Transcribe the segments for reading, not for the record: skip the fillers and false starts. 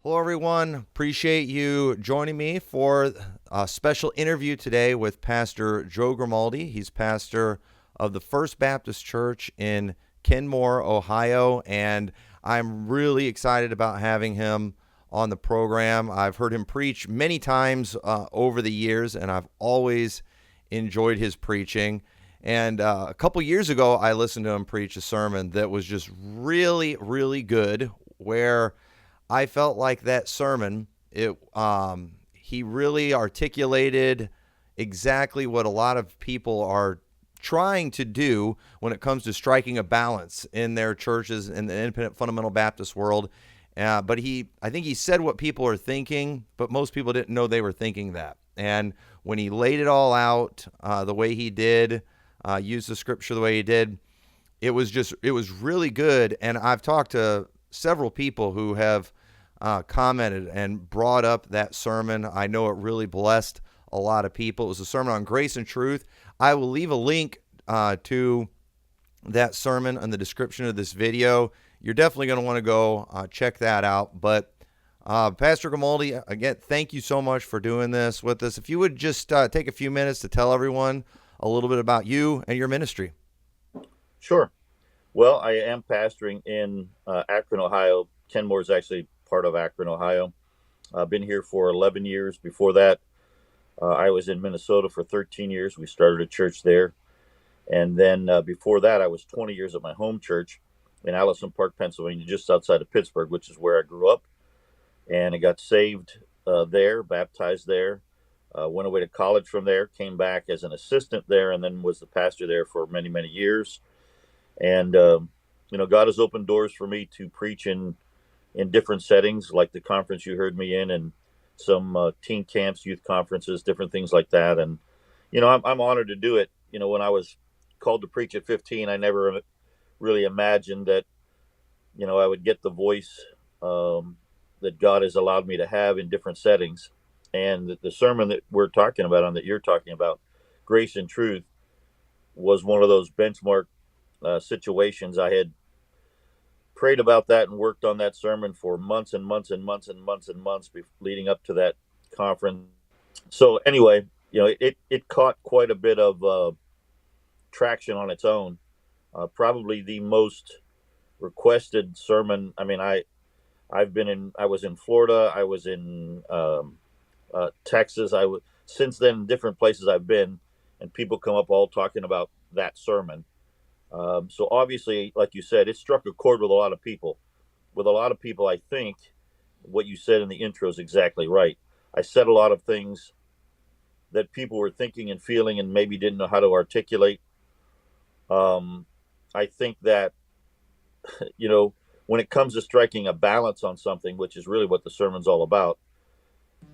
Hello, everyone. Appreciate you joining me for a special interview today with Pastor Joe Grimaldi. He's pastor of the First Baptist Church in Kenmore, Ohio, and I'm really excited about having him on the program. I've heard him preach many times over the years, and I've always enjoyed his preaching. And a couple years ago, I listened to him preach a sermon that was just really, really good, where I felt like that sermon, he really articulated exactly what a lot of people are trying to do when it comes to striking a balance in their churches in the independent fundamental Baptist world. But I think he said what people are thinking, but most people didn't know they were thinking that. And when he laid it all out the way he did, used the scripture the way he did, it was really good. And I've talked to several people who have commented and brought up that sermon. I know it really blessed a lot of people. It was a sermon on grace and truth. I will leave a link to that sermon in the description of this video. You're definitely going to want to go check that out. But Pastor Grimaldi, again, thank you so much for doing this with us. If you would just take a few minutes to tell everyone a little bit about you and your ministry. Sure. Well, I am pastoring in Akron, Ohio. Kenmore is actually part of Akron, Ohio. I've been here for 11 years. Before that, I was in Minnesota for 13 years. We started a church there. And then before that, I was 20 years at my home church in Allison Park, Pennsylvania, just outside of Pittsburgh, which is where I grew up. And I got saved there, baptized there, went away to college from there, came back as an assistant there, and then was the pastor there for many, many years. And, God has opened doors for me to preach in different settings, like the conference you heard me in, and some teen camps, youth conferences, different things like that. And, I'm honored to do it. When I was called to preach at 15, I never really imagined that, I would get the voice that God has allowed me to have in different settings. And the sermon that we're talking about, that you're talking about, Grace and Truth, was one of those benchmark situations. I had prayed about that and worked on that sermon for months and months and months and months and months leading up to that conference. So anyway, it caught quite a bit of traction on its own. Probably the most requested sermon. I mean, I was in Florida. I was in Texas. Since then, different places I've been, and people come up all talking about that sermon. So obviously, like you said, it struck a chord with a lot of people. With a lot of people, I think what you said in the intro is exactly right. I said a lot of things that people were thinking and feeling and maybe didn't know how to articulate. I think that, when it comes to striking a balance on something, which is really what the sermon's all about,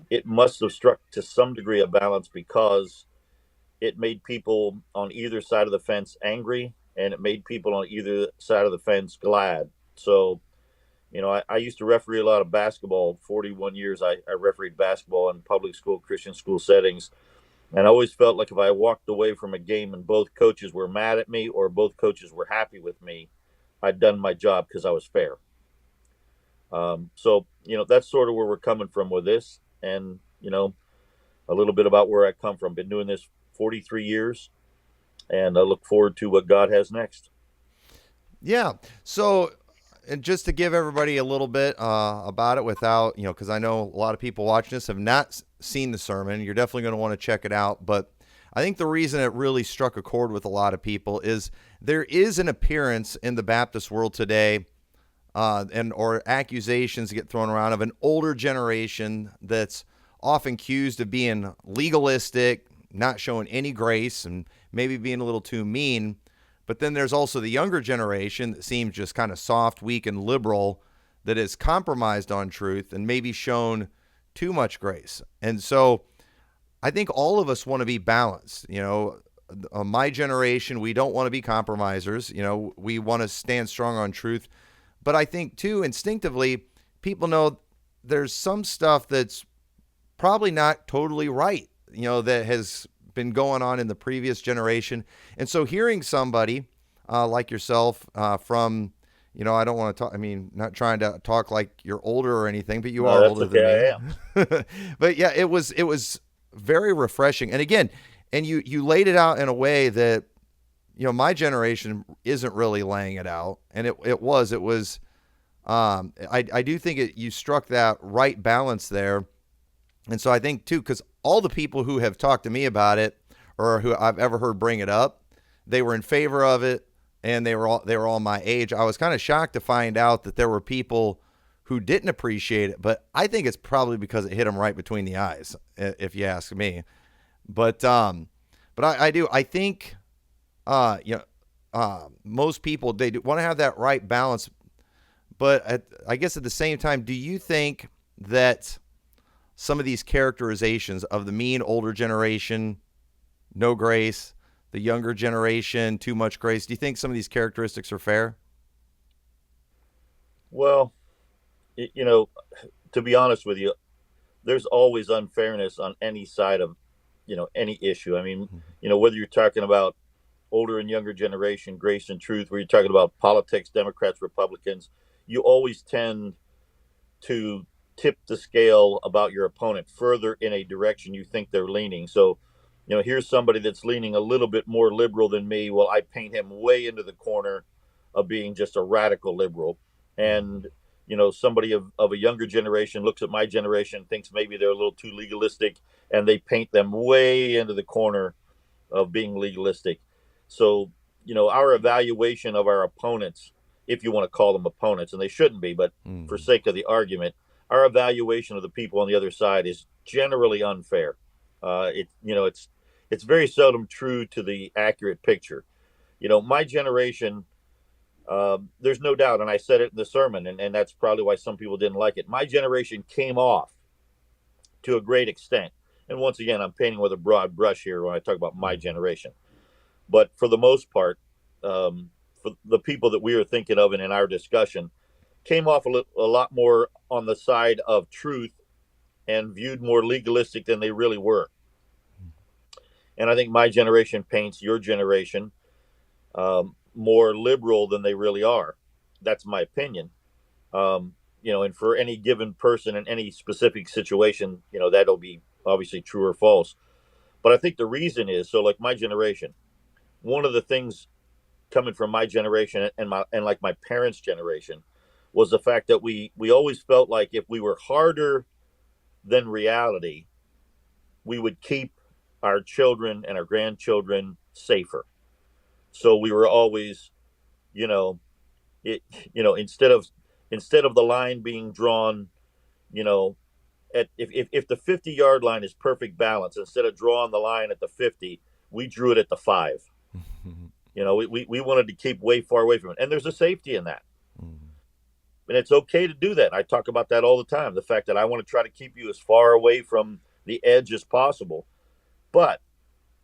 it must have struck to some degree a balance, because it made people on either side of the fence angry, and it made people on either side of the fence glad. So, I used to referee a lot of basketball. 41 years I refereed basketball in public school, Christian school settings. And I always felt like if I walked away from a game and both coaches were mad at me or both coaches were happy with me, I'd done my job because I was fair. So, that's sort of where we're coming from with this. And, a little bit about where I come from. Been doing this 43 years. And I look forward to what God has next. Yeah. So, and just to give everybody a little bit about it without, because I know a lot of people watching this have not seen the sermon. You're definitely going to want to check it out. But I think the reason it really struck a chord with a lot of people is there is an appearance in the Baptist world today, or accusations get thrown around, of an older generation that's often accused of being legalistic, not showing any grace, and maybe being a little too mean. But then there's also the younger generation that seems just kind of soft, weak, and liberal, that is compromised on truth and maybe shown too much grace. And so I think all of us want to be balanced. My generation, we don't want to be compromisers. We want to stand strong on truth. But I think, too, instinctively, people know there's some stuff that's probably not totally right, that has been going on in the previous generation. And so hearing somebody like yourself from I don't want to talk. I mean, not trying to talk like you're older or anything, but you No, are that's older than me. okay. I am. But yeah, it was very refreshing. And again, and you laid it out in a way that my generation isn't really laying it out, and it was. I do think you struck that right balance there, and so I think too, because all the people who have talked to me about it, or who I've ever heard bring it up, they were in favor of it, and they were all my age. I was kind of shocked to find out that there were people who didn't appreciate it, but I think it's probably because it hit them right between the eyes, if you ask me. But I do. I think most people, they want to have that right balance. But I guess at the same time, do you think that some of these characterizations of the mean older generation, no grace, the younger generation, too much grace, do you think some of these characteristics are fair? Well, you know, to be honest with you, there's always unfairness on any side of, any issue. I mean, whether you're talking about older and younger generation, grace and truth, where you're talking about politics, Democrats, Republicans, you always tend to tip the scale about your opponent further in a direction you think they're leaning. So, here's somebody that's leaning a little bit more liberal than me. Well, I paint him way into the corner of being just a radical liberal. And, somebody of a younger generation looks at my generation, thinks maybe they're a little too legalistic, and they paint them way into the corner of being legalistic. So, our evaluation of our opponents, if you want to call them opponents, and they shouldn't be, but for Mm. sake of the argument, our evaluation of the people on the other side is generally unfair. It's very seldom true to the accurate picture. My generation, there's no doubt, and I said it in the sermon, and that's probably why some people didn't like it. My generation came off to a great extent. And once again, I'm painting with a broad brush here when I talk about my generation. But for the most part, for the people that we are thinking of and in our discussion, came off a lot more on the side of truth and viewed more legalistic than they really were. And I think my generation paints your generation more liberal than they really are. That's my opinion. And for any given person in any specific situation, that'll be obviously true or false. But I think the reason is so, like my generation, one of the things coming from my generation and like my parents' generation was the fact that we always felt like if we were harder than reality, we would keep our children and our grandchildren safer. So we were always, you know, it, instead of the line being drawn, you know, if the 50-yard line is perfect balance, instead of drawing the line at the 50, we drew it at the 5. We wanted to keep way far away from it, and there's a safety in that, and it's okay to do that. I talk about that all the time. The fact that I want to try to keep you as far away from the edge as possible, but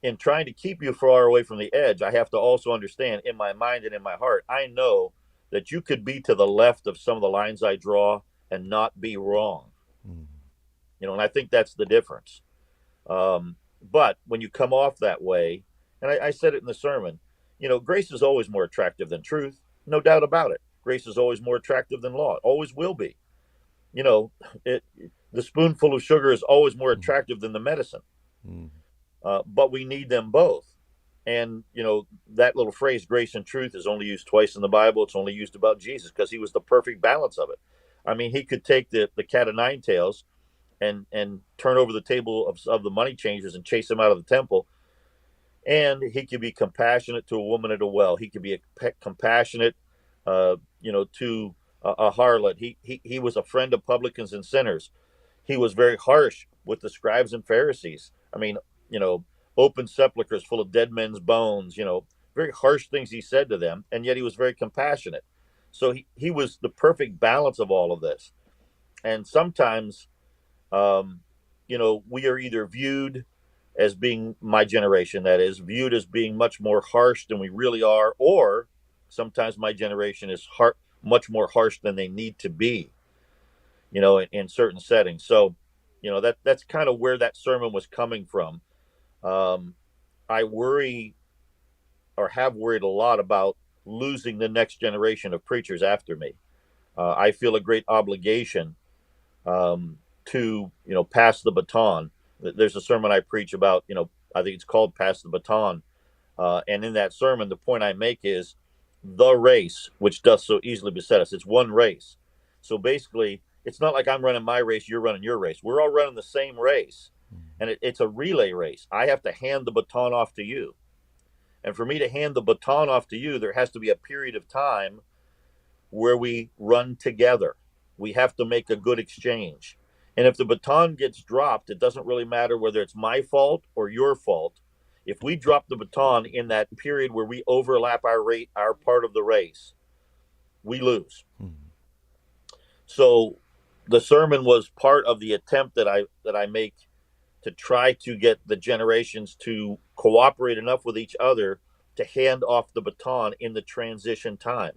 in trying to keep you far away from the edge, I have to also understand in my mind and in my heart, I know that you could be to the left of some of the lines I draw and not be wrong. And I think that's the difference. But when you come off that way, and I said it in the sermon, grace is always more attractive than truth, no doubt about it. Grace is always more attractive than law. It always will be. You know, it, the spoonful of sugar is always more attractive than the medicine. But we need them both. And, that little phrase, grace and truth, is only used twice in the Bible. It's only used about Jesus because he was the perfect balance of it. I mean, he could take the cat of nine tails and turn over the table of the money changers and chase them out of the temple. And he could be compassionate to a woman at a well. He could be compassionate, to a harlot. He was a friend of publicans and sinners. He was very harsh with the scribes and Pharisees. I mean, open sepulchres full of dead men's bones, very harsh things he said to them, and yet he was very compassionate. So he was the perfect balance of all of this. And sometimes, we are either viewed as being, my generation, that is, viewed as being much more harsh than we really are, or sometimes my generation is much more harsh than they need to be, in certain settings. So, that's kind of where that sermon was coming from. I worry, or have worried a lot about losing the next generation of preachers after me. I feel a great obligation to pass the baton. There's a sermon I preach about, I think it's called "Pass the Baton," and in that sermon, the point I make is the race which doth so easily beset us. It's one race, so basically, it's not like I'm running my race, you're running your race. We're all running the same race, and it's a relay race. I have to hand the baton off to you, and for me to hand the baton off to you, there has to be a period of time where we run together. We have to make a good exchange. And if the baton gets dropped, it doesn't really matter whether it's my fault or your fault. If we drop the baton in that period where we overlap our part of the race, we lose. Mm-hmm. So the sermon was part of the attempt that I make to try to get the generations to cooperate enough with each other to hand off the baton in the transition time.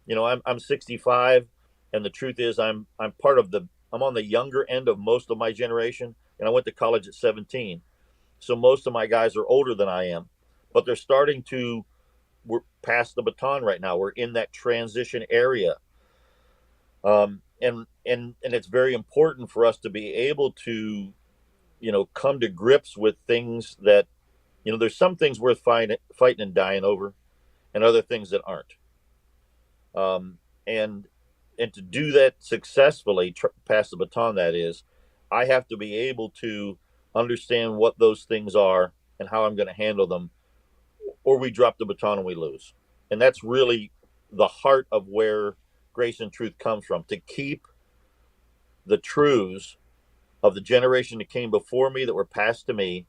I'm 65, and the truth is I'm on the younger end of most of my generation, and I went to college at 17. So most of my guys are older than I am, but they're starting to we're past the baton right now. We're in that transition area. And it's very important for us to be able to, come to grips with things that, there's some things worth fighting and dying over, and other things that aren't. And to do that successfully, pass the baton, that is, I have to be able to understand what those things are and how I'm going to handle them, or we drop the baton and we lose. And that's really the heart of where grace and truth comes from, to keep the truths of the generation that came before me that were passed to me,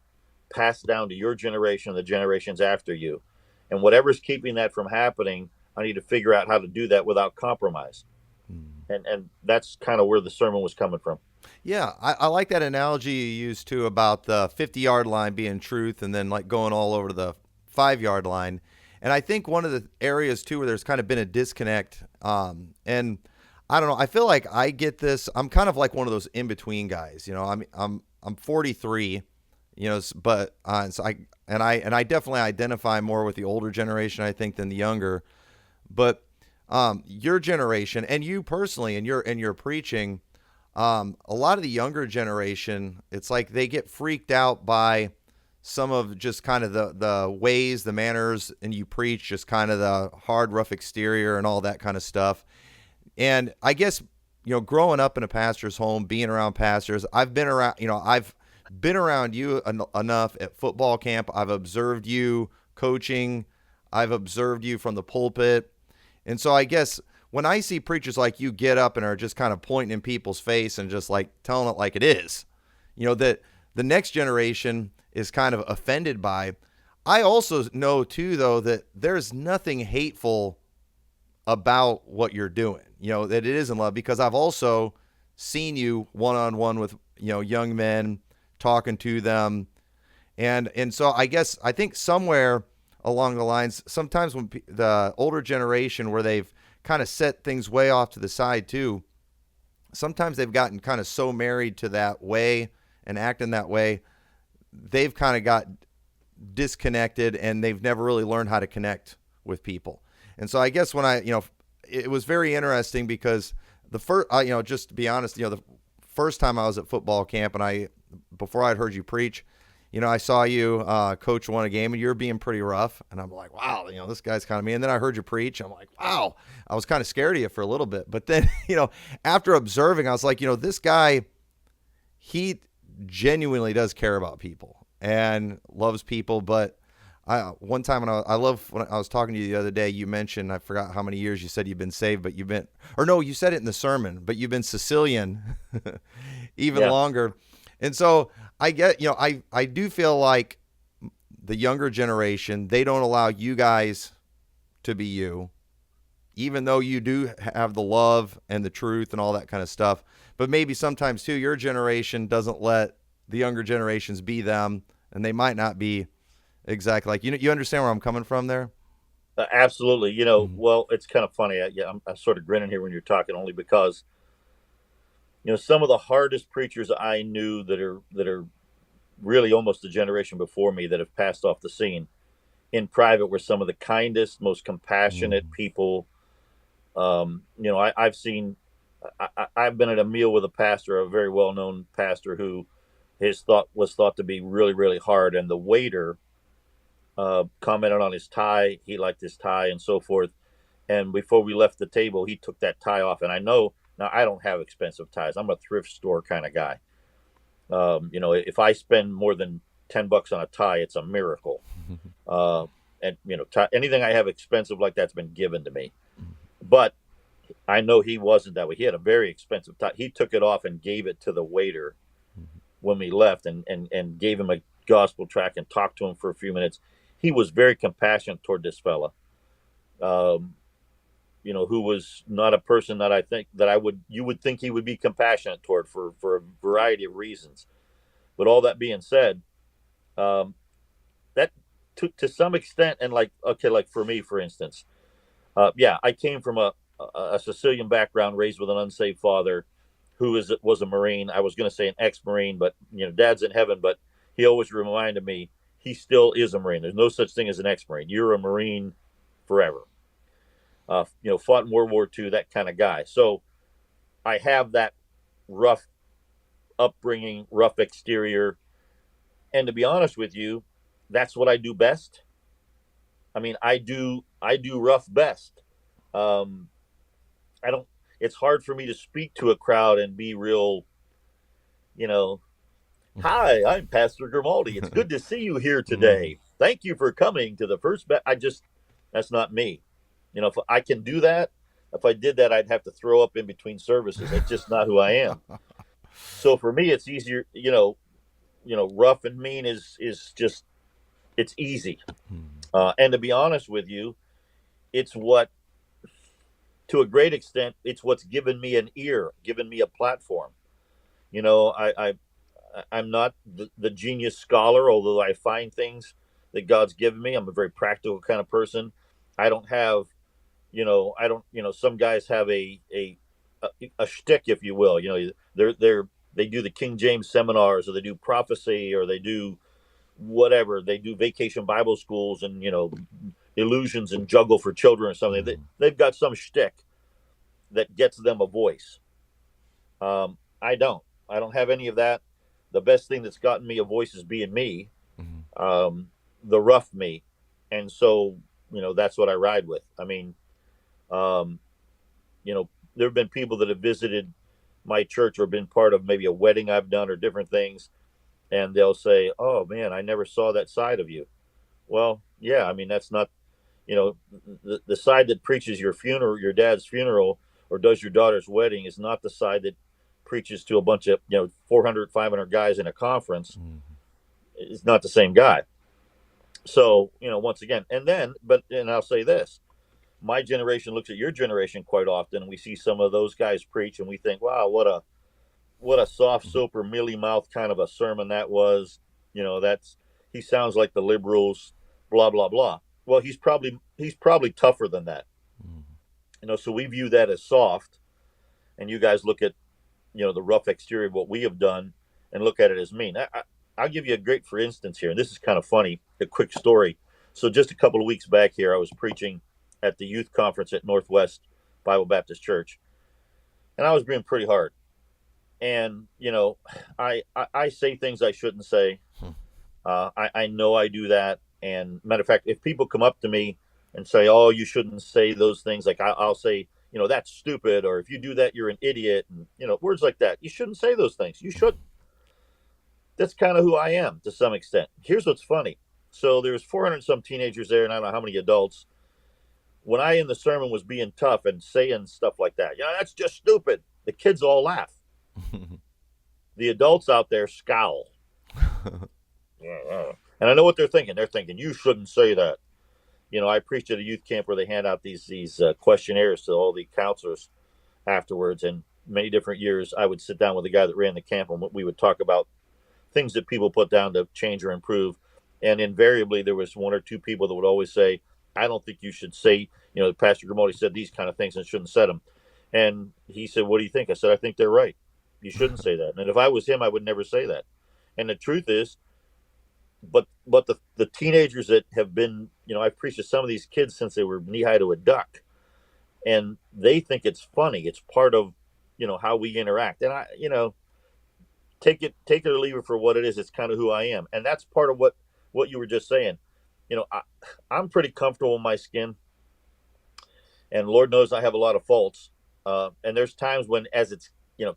passed down to your generation and the generations after you. And whatever's keeping that from happening, I need to figure out how to do that without compromise. And that's kind of where the sermon was coming from. Yeah, I like that analogy you used too about the 50-yard line being truth and then like going all over to the 5-yard line. And I think one of the areas too where there's kind of been a disconnect, and I don't know, I feel like I get this. I'm kind of like one of those in between guys. I'm 43, but so I definitely identify more with the older generation, I think, than the younger. But your generation and you personally and your preaching, a lot of the younger generation, it's like they get freaked out by some of just kind of the ways, the manners, and you preach just kind of the hard, rough exterior and all that kind of stuff. And I guess, growing up in a pastor's home, being around pastors, I've been around you enough at football camp. I've observed you coaching. I've observed you from the pulpit. And so I guess when I see preachers like you get up and are just kind of pointing in people's face and just like telling it like it is, that the next generation is kind of offended by. I also know too, though, that there's nothing hateful about what you're doing, that it is in love, because I've also seen you one-on-one with, young men, talking to them. And so I think somewhere along the lines, sometimes when the older generation where they've kind of set things way off to the side too, sometimes they've gotten kind of so married to that way and acting that way, they've kind of got disconnected and they've never really learned how to connect with people. And so I guess when it was very interesting because the first, just to be honest, the first time I was at football camp and before I'd heard you preach, I saw you coach one a game and you're being pretty rough. And I'm like, wow, this guy's kind of mean. And then I heard you preach. I'm like, wow, I was kind of scared of you for a little bit. But then, after observing, I was like, this guy, he genuinely does care about people and loves people. But one time when I was talking to you the other day, you mentioned, I forgot how many years you said you've been saved, but you said it in the sermon, but you've been Sicilian even longer. And so I get, I do feel like the younger generation, they don't allow you guys to be you, even though you do have the love and the truth and all that kind of stuff. But maybe sometimes too, your generation doesn't let the younger generations be them, and they might not be exactly like you understand where I'm coming from there? Absolutely. Well, it's kind of funny. I'm sort of grinning here when you're talking, only because some of the hardest preachers I knew that are really almost a generation before me that have passed off the scene. in private were some of the kindest, most compassionate Mm. people. I've seen, I've been at a meal with a pastor, a very well known pastor, who his thought was thought to be really, really hard. And the waiter commented on his tie. He liked his tie and so forth. And before we left the table, he took that tie off. And I know now I don't have expensive ties. I'm a thrift store kind of guy. If I spend more than $10 on a tie, it's a miracle. Uh, and anything I have expensive like that's been given to me. But I know he wasn't that way. He had a very expensive tie. He took it off and gave it to the waiter when we left, and gave him a gospel tract and talked to him for a few minutes. He was very compassionate toward this fella. Um, who was not a person that I think that you would think he would be compassionate toward for a variety of reasons. But all that being said, um, that to some extent, and like, okay, like for me, for instance, yeah, I came from a Sicilian background, raised with an unsaved father, was a Marine. I was going to say an ex-Marine, but Dad's in heaven. But he always reminded me he still is a Marine. There's no such thing as an ex-Marine. You're a Marine forever. Fought in World War II, that kind of guy. So I have that rough upbringing, rough exterior, and to be honest with you, that's what I do best. I mean, I do rough best. Um, I don't. It's hard for me to speak to a crowd and be real. You know, Hi, I'm Pastor Grimaldi. It's good to see you here Mm. today. Thank you for coming to the first. That's not me. If I can do that, if I did that, I'd have to throw up in between services. That's just not who I am. So for me, it's easier. Rough and mean is just it's easy. And to be honest with you, it's what to a great extent, it's what's given me an ear, given me a platform. You know, I'm not the genius scholar, although I find things that God's given me. I'm a very practical kind of person. I don't have, I don't, some guys have a shtick, if you will. They do the King James seminars, or they do prophecy, or they do whatever. They do vacation Bible schools, and illusions and juggle for children or something. They've got some shtick that gets them a voice. I don't. I don't have any of that. The best thing that's gotten me a voice is being me, um, the rough me, and so that's what I ride with. I mean, um, there have been people that have visited my church or been part of maybe a wedding I've done or different things, and they'll say, "Oh man, I never saw that side of you." Well, yeah, I mean that's not the side that preaches your funeral, your dad's funeral, or does your daughter's wedding is not the side that preaches to a bunch of 400 500 guys in a conference. It's not the same guy. So once again, and I'll say this: my generation looks at your generation quite often, and we see some of those guys preach, and we think, wow, what a soft soap or mealy mouth kind of a sermon that was. That's he sounds like the liberals, blah blah blah. Well, he's probably tougher than that. So we view that as soft, and you guys look at the rough exterior of what we have done and look at it as mean. I'll give you a great for instance here, and this is kind of funny. A quick story. So just a couple of weeks back here, I was preaching at the youth conference at Northwest Bible Baptist Church, and I was being pretty hard. And I say things I shouldn't say. I know I do that. And matter of fact, if people come up to me and say, "Oh, you shouldn't say those things," like I'll say, "That's stupid," or "If you do that, you're an idiot," and words like that. You shouldn't say those things. You shouldn't. That's kind of who I am to some extent. Here's what's funny. So there's 400 some teenagers there, and I don't know how many adults. When I in the sermon was being tough and saying stuff like that, that's just stupid. The kids all laugh. The adults out there scowl. And I know what they're thinking. They're thinking, you shouldn't say that. I preached at a youth camp where they hand out these questionnaires to all the counselors afterwards. And many different years, I would sit down with the guy that ran the camp, and we would talk about things that people put down to change or improve. And invariably, there was one or two people that would always say, "I don't think you should say, Pastor Grimaldi said these kind of things and shouldn't say them." And he said, "What do you think?" I said, "I think they're right. You shouldn't say that." And if I was him, I would never say that. And the truth is, but the teenagers that have been, I've preached to some of these kids since they were knee high to a duck, and they think it's funny. It's part of, how we interact. And I, take it or leave it for what it is. It's kind of who I am, and that's part of what you were just saying. I'm pretty comfortable in my skin, and Lord knows I have a lot of faults. And there's times when, as it's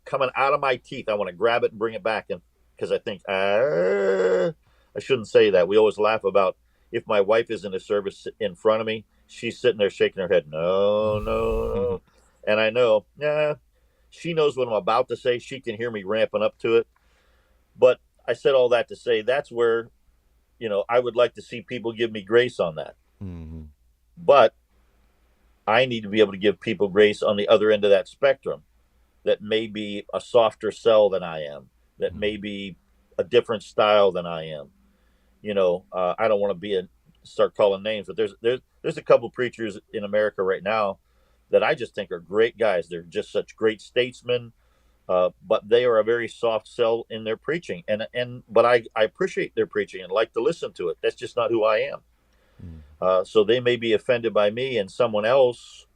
coming out of my teeth, I want to grab it and bring it back, and because I think I shouldn't say that. We always laugh about if my wife is in a service in front of me, she's sitting there shaking her head, no, no, no, and I know, she knows what I'm about to say. She can hear me ramping up to it. But I said all that to say that's where, I would like to see people give me grace on that. Mm-hmm. But I need to be able to give people grace on the other end of that spectrum that may be a softer sell than I am, that may be a different style than I am. I don't want to start calling names, but there's a couple preachers in America right now that I just think are great guys. They're just such great statesmen, but they are a very soft sell in their preaching, but I appreciate their preaching and like to listen to it. That's just not who I am. So they may be offended by me, and someone else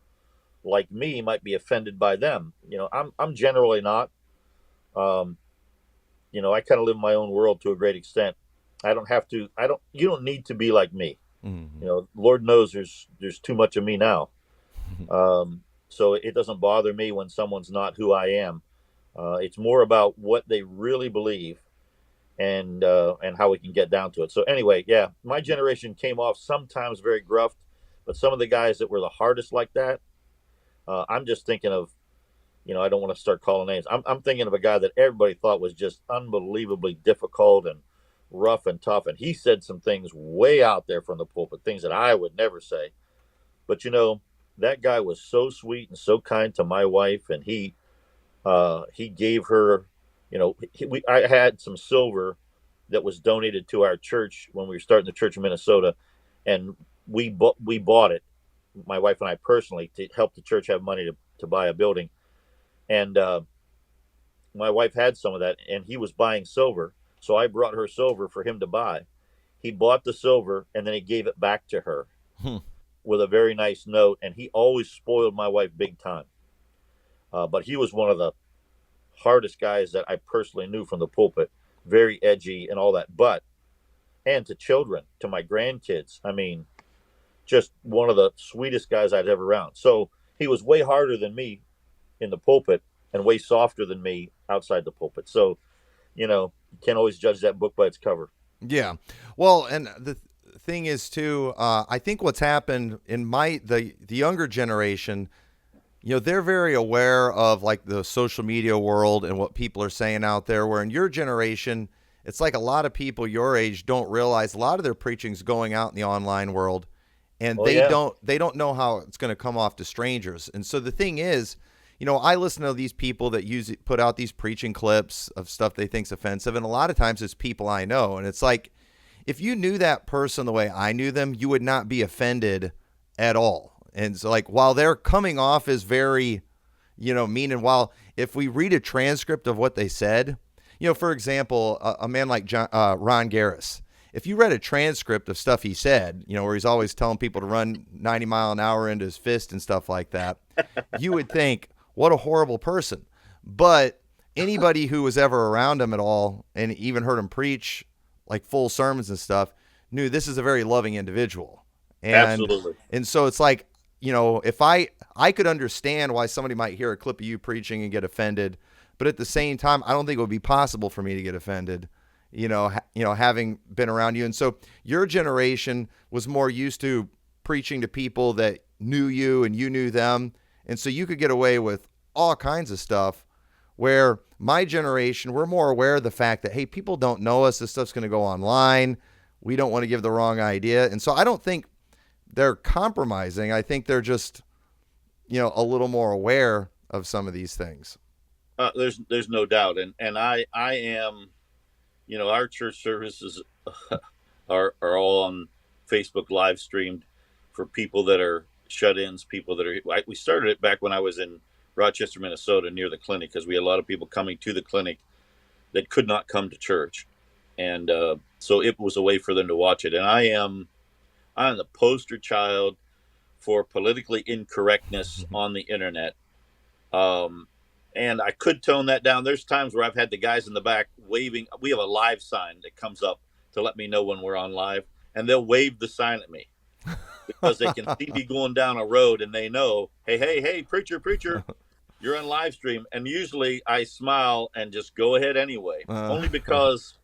like me might be offended by them. I'm generally not. I kind of live my own world to a great extent. I don't have to. You don't need to be like me. Mm-hmm. Lord knows there's too much of me now. So it doesn't bother me when someone's not who I am. It's more about what they really believe, and how we can get down to it. So anyway, yeah, my generation came off sometimes very gruff, but some of the guys that were the hardest like that, I'm just thinking of, I don't want to start calling names. I'm thinking of a guy that everybody thought was just unbelievably difficult and rough and tough, and he said some things way out there from the pulpit, things that I would never say. But that guy was so sweet and so kind to my wife, and he gave her, I had some silver that was donated to our church when we were starting the church in Minnesota, and we bought it, my wife and I personally, to help the church have money to buy a building. And my wife had some of that, and he was buying silver, so I brought her silver for him to buy. He bought the silver, and then he gave it back to her with a very nice note, and he always spoiled my wife big time. But he was one of the hardest guys that I personally knew from the pulpit, very edgy and all that. And to children, to my grandkids, I mean, just one of the sweetest guys I'd ever around. So he was way harder than me in the pulpit and way softer than me outside the pulpit. So, you can't always judge that book by its cover. Yeah. Well, and the thing is too, I think what's happened in the younger generation, they're very aware of like the social media world and what people are saying out there, where in your generation, it's like a lot of people your age don't realize a lot of their preaching's going out in the online world, and they don't know how it's going to come off to strangers. And so the thing is, I listen to these people that put out these preaching clips of stuff they think's offensive, and a lot of times it's people I know, and it's like, if you knew that person the way I knew them, you would not be offended at all. And so, like, while they're coming off as very, mean, and while if we read a transcript of what they said, for example, a man like Ron Garris, if you read a transcript of stuff he said, where he's always telling people to run 90 mile an hour into his fist and stuff like that, you would think, what a horrible person. But anybody who was ever around him at all and even heard him preach like full sermons and stuff knew this is a very loving individual. Absolutely. And so it's like, if I could understand why somebody might hear a clip of you preaching and get offended, but at the same time, I don't think it would be possible for me to get offended, having been around you. And so your generation was more used to preaching to people that knew you and you knew them. And so you could get away with all kinds of stuff, where my generation, we're more aware of the fact that, hey, people don't know us. This stuff's going to go online. We don't want to give the wrong idea. And so I don't think they're compromising. I think they're just, a little more aware of some of these things. There's no doubt. And I am, our church services are all on Facebook live streamed for people that are shut-ins, people that are, we started it back when I was in Rochester, Minnesota, near the clinic, because we had a lot of people coming to the clinic that could not come to church. And So it was a way for them to watch it. And I'm the poster child for politically incorrectness on the internet. Um, and I could tone that down. There's times where I've had the guys in the back waving. We have a live sign that comes up to let me know when we're on live, and they'll wave the sign at me because they can see me going down a road and they know, hey, hey, hey, preacher, preacher, you're on live stream. And usually I smile and just go ahead anyway, only because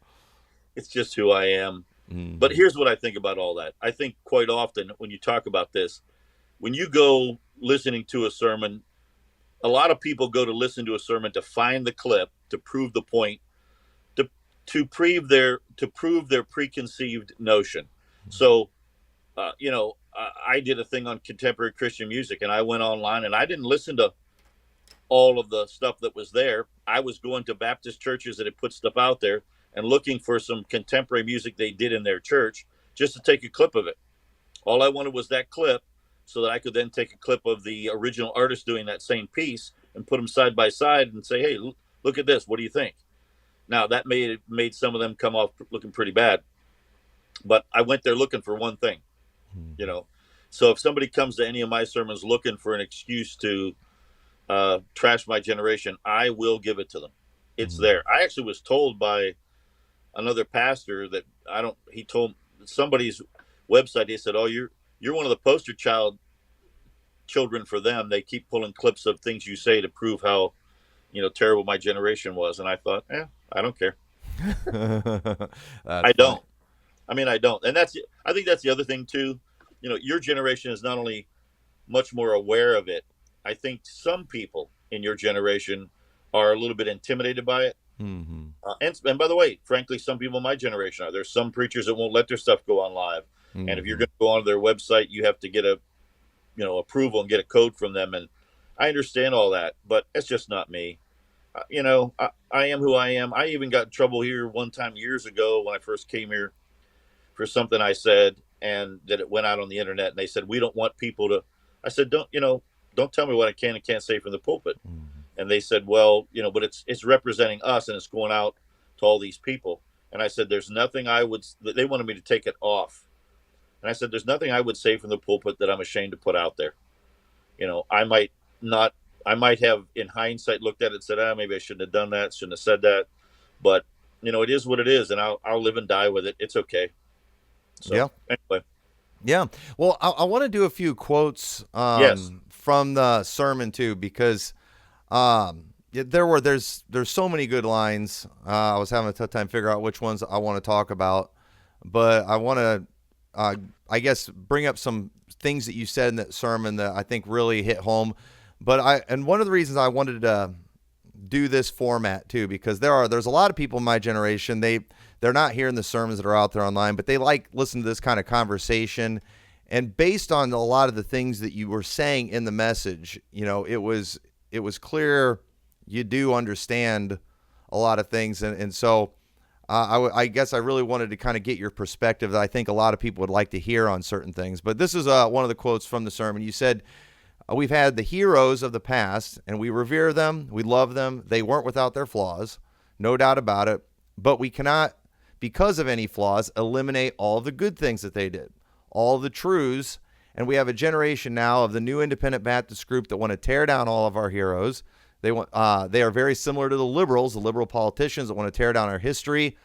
it's just who I am. But Mhm. here's what I think about all that. I think quite often when you talk about this, when you go listening to a sermon, a lot of people go to listen to a sermon to find the clip, to prove the point, to to prove their preconceived notion. So, I did a thing on contemporary Christian music, and I went online and I didn't listen to all of the stuff that was there. I was going to Baptist churches that had put stuff out there and looking for some contemporary music they did in their church just to take a clip of it. All I wanted was that clip so that I could then take a clip of the original artist doing that same piece and put them side by side and say, hey, look at this. What do you think? Now, that made some of them come off looking pretty bad. But I went there looking for one thing, you know. So if somebody comes to any of my sermons looking for an excuse to trash my generation, I will give it to them. It's there. I actually was told by another pastor that he told somebody's website, he said, oh, you're one of the poster children for them. They keep pulling clips of things you say to prove how, terrible my generation was. And I thought, I don't care. That's I funny. don't. I mean, I don't. And I think that's the other thing too. Your generation is not only much more aware of it. I think some people in your generation are a little bit intimidated by it. Hmm. And by the way, frankly, some people in my generation are. There's some preachers that won't let their stuff go on live. And if you're Hmm. going to go onto their website, you have to get a approval and get a code from them. And I understand all that, but it's just not me. I am who I am. I even got in trouble here one time years ago when I first came here for something I said, and that it went out on the internet. And they said, we don't want people to. I said, don't tell me what I can and can't say from the pulpit. And they said, well, but it's representing us and it's going out to all these people. And I said, there's nothing I would. They wanted me to take it off. And I said, there's nothing I would say from the pulpit that I'm ashamed to put out there. I might not. I might have, in hindsight, looked at it and said, maybe I shouldn't have done that, shouldn't have said that. But it is what it is, and I'll live and die with it. It's okay. So Yeah. anyway, Yeah. Well, I want to do a few quotes yes, from the sermon too, because yeah, there's so many good lines. I was having a tough time figuring out which ones I want to talk about, but I want to, I guess, bring up some things that you said in that sermon that I think really hit home. And one of the reasons I wanted to do this format too, because there's a lot of people in my generation, they're not hearing the sermons that are out there online, but they like listening to this kind of conversation. And based on a lot of the things that you were saying in the message, it was clear you do understand a lot of things. And so I guess I really wanted to kind of get your perspective that I think a lot of people would like to hear on certain things. But this is one of the quotes from the sermon. You said, we've had the heroes of the past, and we revere them. We love them. They weren't without their flaws, no doubt about it. But we cannot, because of any flaws, eliminate all the good things that they did, all the truths. And we have a generation now of the new independent Baptist group that want to tear down all of our heroes. They are very similar to the liberal politicians that want to tear down our history.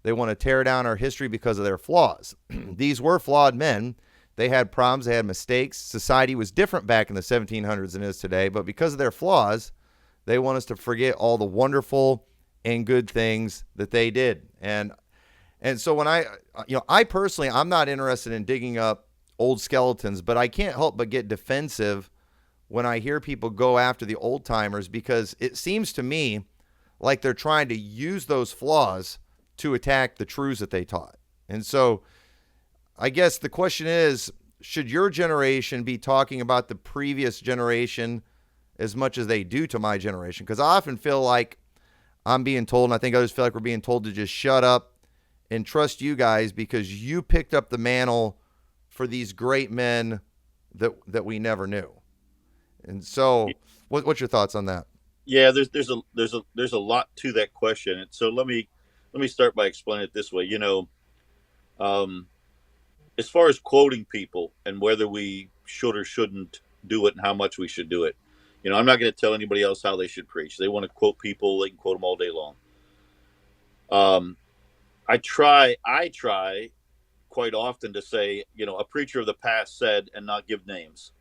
They want to tear down our history because of their flaws. These were flawed men. They had problems. They had mistakes. Society was different back in the 1700s than it is today. But because of their flaws, they want us to forget all the wonderful and good things that they did. And so when I personally, I'm not interested in digging up old skeletons, but I can't help but get defensive when I hear people go after the old timers, because it seems to me like they're trying to use those flaws to attack the truths that they taught. And so I guess the question is, should your generation be talking about the previous generation as much as they do to my generation? Because I often feel like I'm being told, and I think others feel like we're being told, to just shut up and trust you guys because you picked up the mantle for these great men that we never knew. And so, what's your thoughts on that? yeah. There's a lot to that question, and so let me start by explaining it this way. Um, as far as quoting people and whether we should or shouldn't do it and how much we should do it, I'm not going to tell anybody else how they should preach. They want to quote people; they can quote them all day long. Um, I try quite often to say, a preacher of the past said, and not give names,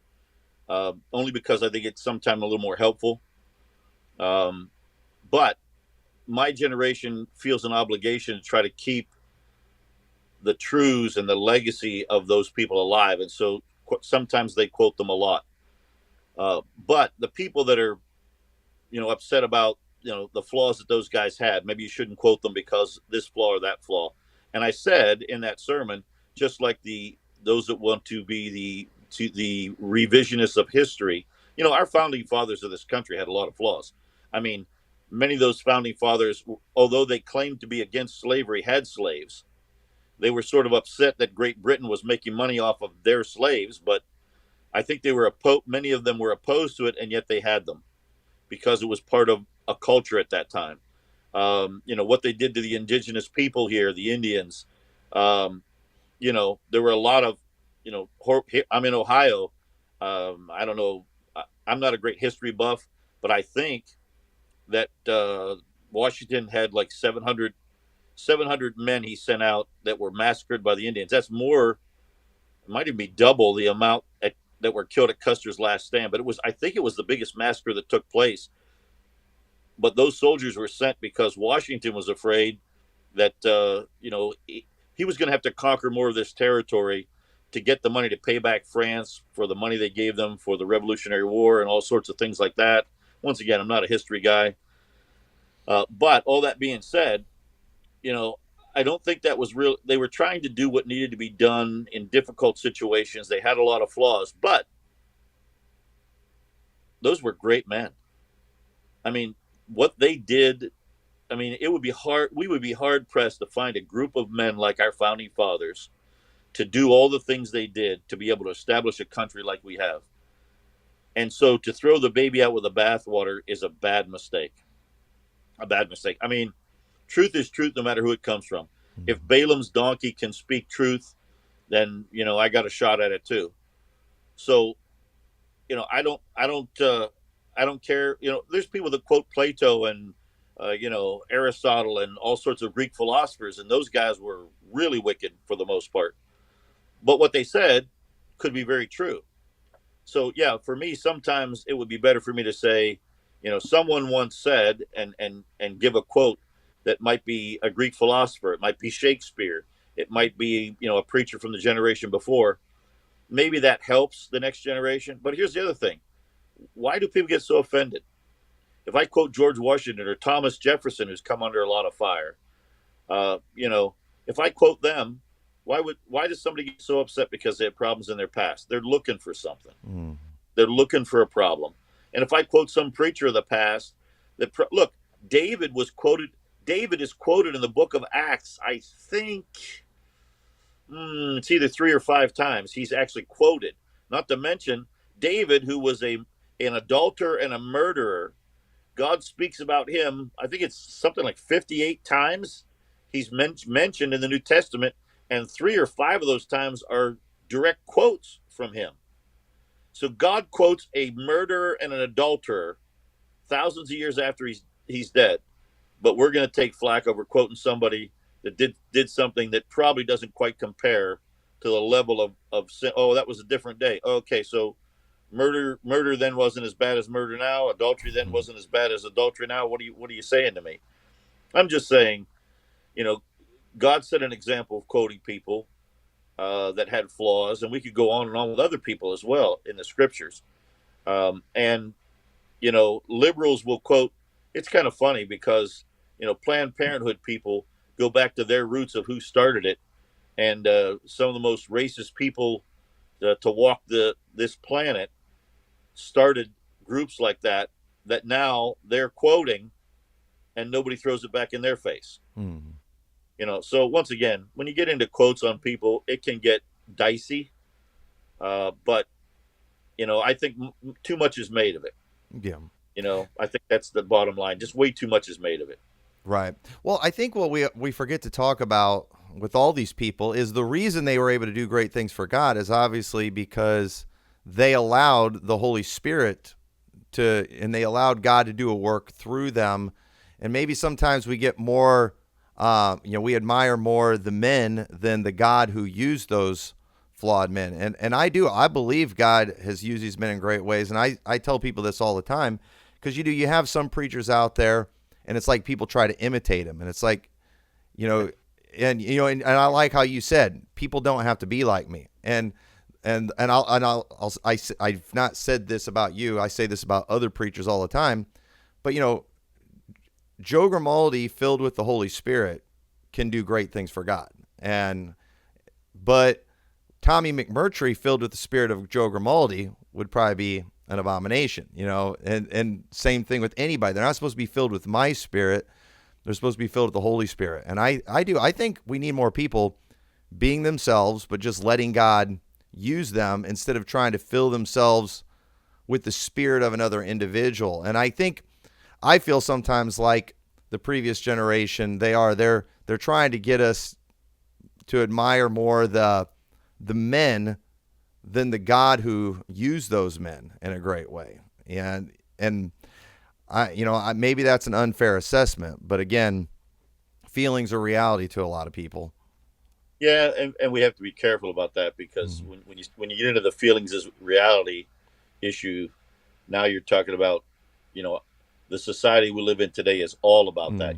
only because I think it's sometimes a little more helpful. Um, but my generation feels an obligation to try to keep the truths and the legacy of those people alive, and so sometimes they quote them a lot. But the people that are, upset about, the flaws that those guys had, maybe you shouldn't quote them because this flaw or that flaw. And I said in that sermon, just like those that want to be the revisionists of history, our founding fathers of this country had a lot of flaws. I mean, many of those founding fathers, although they claimed to be against slavery, had slaves. They were sort of upset that Great Britain was making money off of their slaves, but I think many of them were opposed to it, and yet they had them because it was part of a culture at that time. What they did to the indigenous people here, the Indians. There were a lot of, I'm in Ohio. I don't know. I'm not a great history buff, but I think that Washington had like 700 men he sent out that were massacred by the Indians. That's more, it might even be double the amount that were killed at Custer's last stand. But I think it was the biggest massacre that took place. But those soldiers were sent because Washington was afraid that, he was going to have to conquer more of this territory to get the money to pay back France for the money they gave them for the Revolutionary War and all sorts of things like that. Once again, I'm not a history guy. But all that being said, I don't think that was real. They were trying to do what needed to be done in difficult situations. They had a lot of flaws, but those were great men. I mean, what they did, I mean, we would be hard pressed to find a group of men like our founding fathers to do all the things they did to be able to establish a country like we have. And so to throw the baby out with the bathwater is a bad mistake. A bad mistake. I mean, truth is truth no matter who it comes from. If Balaam's donkey can speak truth, then I got a shot at it too. So I don't care. There's people that quote Plato and Aristotle and all sorts of Greek philosophers, and those guys were really wicked for the most part. But what they said could be very true. So yeah, for me, sometimes it would be better for me to say, someone once said, and give a quote that might be a Greek philosopher, it might be Shakespeare, it might be a preacher from the generation before. Maybe that helps the next generation. But here's the other thing: why do people get so offended if I quote George Washington or Thomas Jefferson, who's come under a lot of fire? Uh, you know, if I quote them, why does somebody get so upset because they have problems in their past? They're looking for something. Mm. They're looking for a problem. And if I quote some preacher of the past, look, David was quoted. David is quoted in the book of Acts. I think it's either 3 or 5 times he's actually quoted. Not to mention David, who was an adulterer and a murderer. God speaks about him. I think it's something like 58 times he's mentioned in the New Testament, and 3 or 5 of those times are direct quotes from him. So God quotes a murderer and an adulterer thousands of years after he's dead. But we're going to take flack over quoting somebody that did something that probably doesn't quite compare to the level of sin. Oh, that was a different day. Okay, so murder then wasn't as bad as murder now. Adultery then wasn't as bad as adultery now. What are you saying to me? I'm just saying, you know, God set an example of quoting people that had flaws, and we could go on and on with other people as well in the scriptures. And liberals will quote. It's kind of funny because Planned Parenthood people go back to their roots of who started it, and some of the most racist people to walk this planet started groups like that now they're quoting, and nobody throws it back in their face. Mm. So once again, when you get into quotes on people, it can get dicey. But I think too much is made of it. Yeah. I think that's the bottom line. Just way too much is made of it. Right. Well, I think what we forget to talk about with all these people is the reason they were able to do great things for God is obviously because they allowed the Holy Spirit and they allowed God to do a work through them. And maybe sometimes we get more, we admire more the men than the God who used those flawed men. And I believe God has used these men in great ways. And I tell people this all the time because you have some preachers out there and it's like people try to imitate them. And it's like, and I like how you said, people don't have to be like me. I've not said this about you. I say this about other preachers all the time, but Joe Grimaldi filled with the Holy Spirit can do great things for God. But Tommy McMurtry filled with the spirit of Joe Grimaldi would probably be an abomination, and same thing with anybody. They're not supposed to be filled with my spirit. They're supposed to be filled with the Holy Spirit. And I think we need more people being themselves, but just letting God use them instead of trying to fill themselves with the spirit of another individual. And I feel sometimes like the previous generation, they're trying to get us to admire more the men than the God who used those men in a great way. And maybe that's an unfair assessment, but again, feelings are reality to a lot of people. Yeah, and we have to be careful about that because when you get into the feelings as reality issue, now you're talking about, the society we live in today is all about that.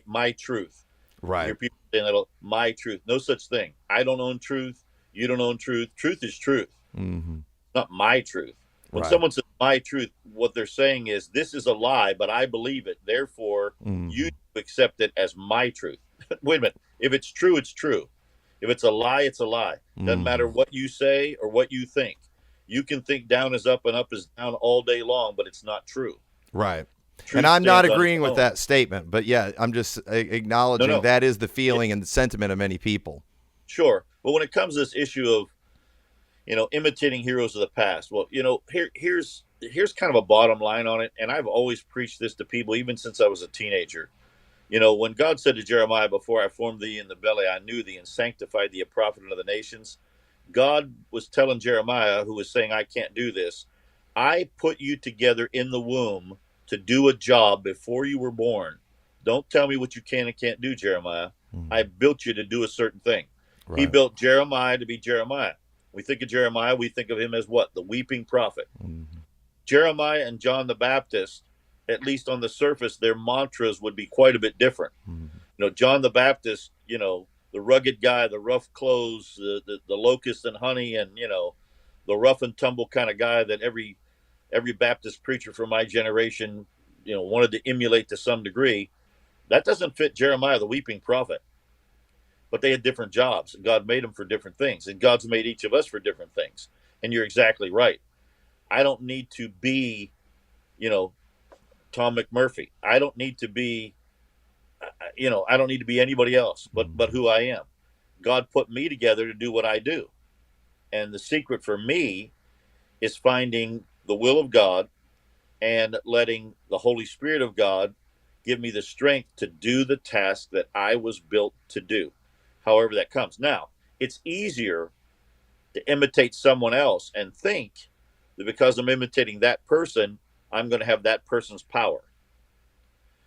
My truth. Right. You hear people saying that, my truth. No such thing. I don't own truth. You don't own truth. Truth is truth. Not my truth. When someone says my truth, what they're saying is this is a lie, but I believe it. Therefore, you accept it as my truth. Wait a minute. If it's true, it's true. If it's a lie, it's a lie. Doesn't matter what you say or what you think. You can think down is up and up is down all day long, but it's not true. Right. Truth and I'm not stands on agreeing its with own. that statement, but yeah, I'm just acknowledging that is the feeling and the sentiment of many people. Sure. But when it comes to this issue of, imitating heroes of the past, well, here's kind of a bottom line on it. And I've always preached this to people, even since I was a teenager. When God said to Jeremiah, before I formed thee in the belly, I knew thee and sanctified thee a prophet unto the nations. God was telling Jeremiah, who was saying, I can't do this. I put you together in the womb to do a job before you were born. Don't tell me what you can and can't do, Jeremiah. I built you to do a certain thing. Right. He built Jeremiah to be Jeremiah. We think of Jeremiah, we think of him as what? The weeping prophet. Jeremiah and John the Baptist, at least on the surface, their mantras would be quite a bit different. John the Baptist, the rugged guy, the rough clothes, the locust and honey, and the rough and tumble kind of guy that every Baptist preacher from my generation, wanted to emulate to some degree. That doesn't fit Jeremiah, the weeping prophet. But they had different jobs, and God made them for different things, and God's made each of us for different things. And you're exactly right. I don't need to be, Tom McMurphy. I don't need to be, I don't need to be anybody else but who I am. God put me together to do what I do. And the secret for me is finding the will of God and letting the Holy Spirit of God give me the strength to do the task that I was built to do, however that comes. Now, it's easier to imitate someone else and think that because I'm imitating that person, I'm going to have that person's power.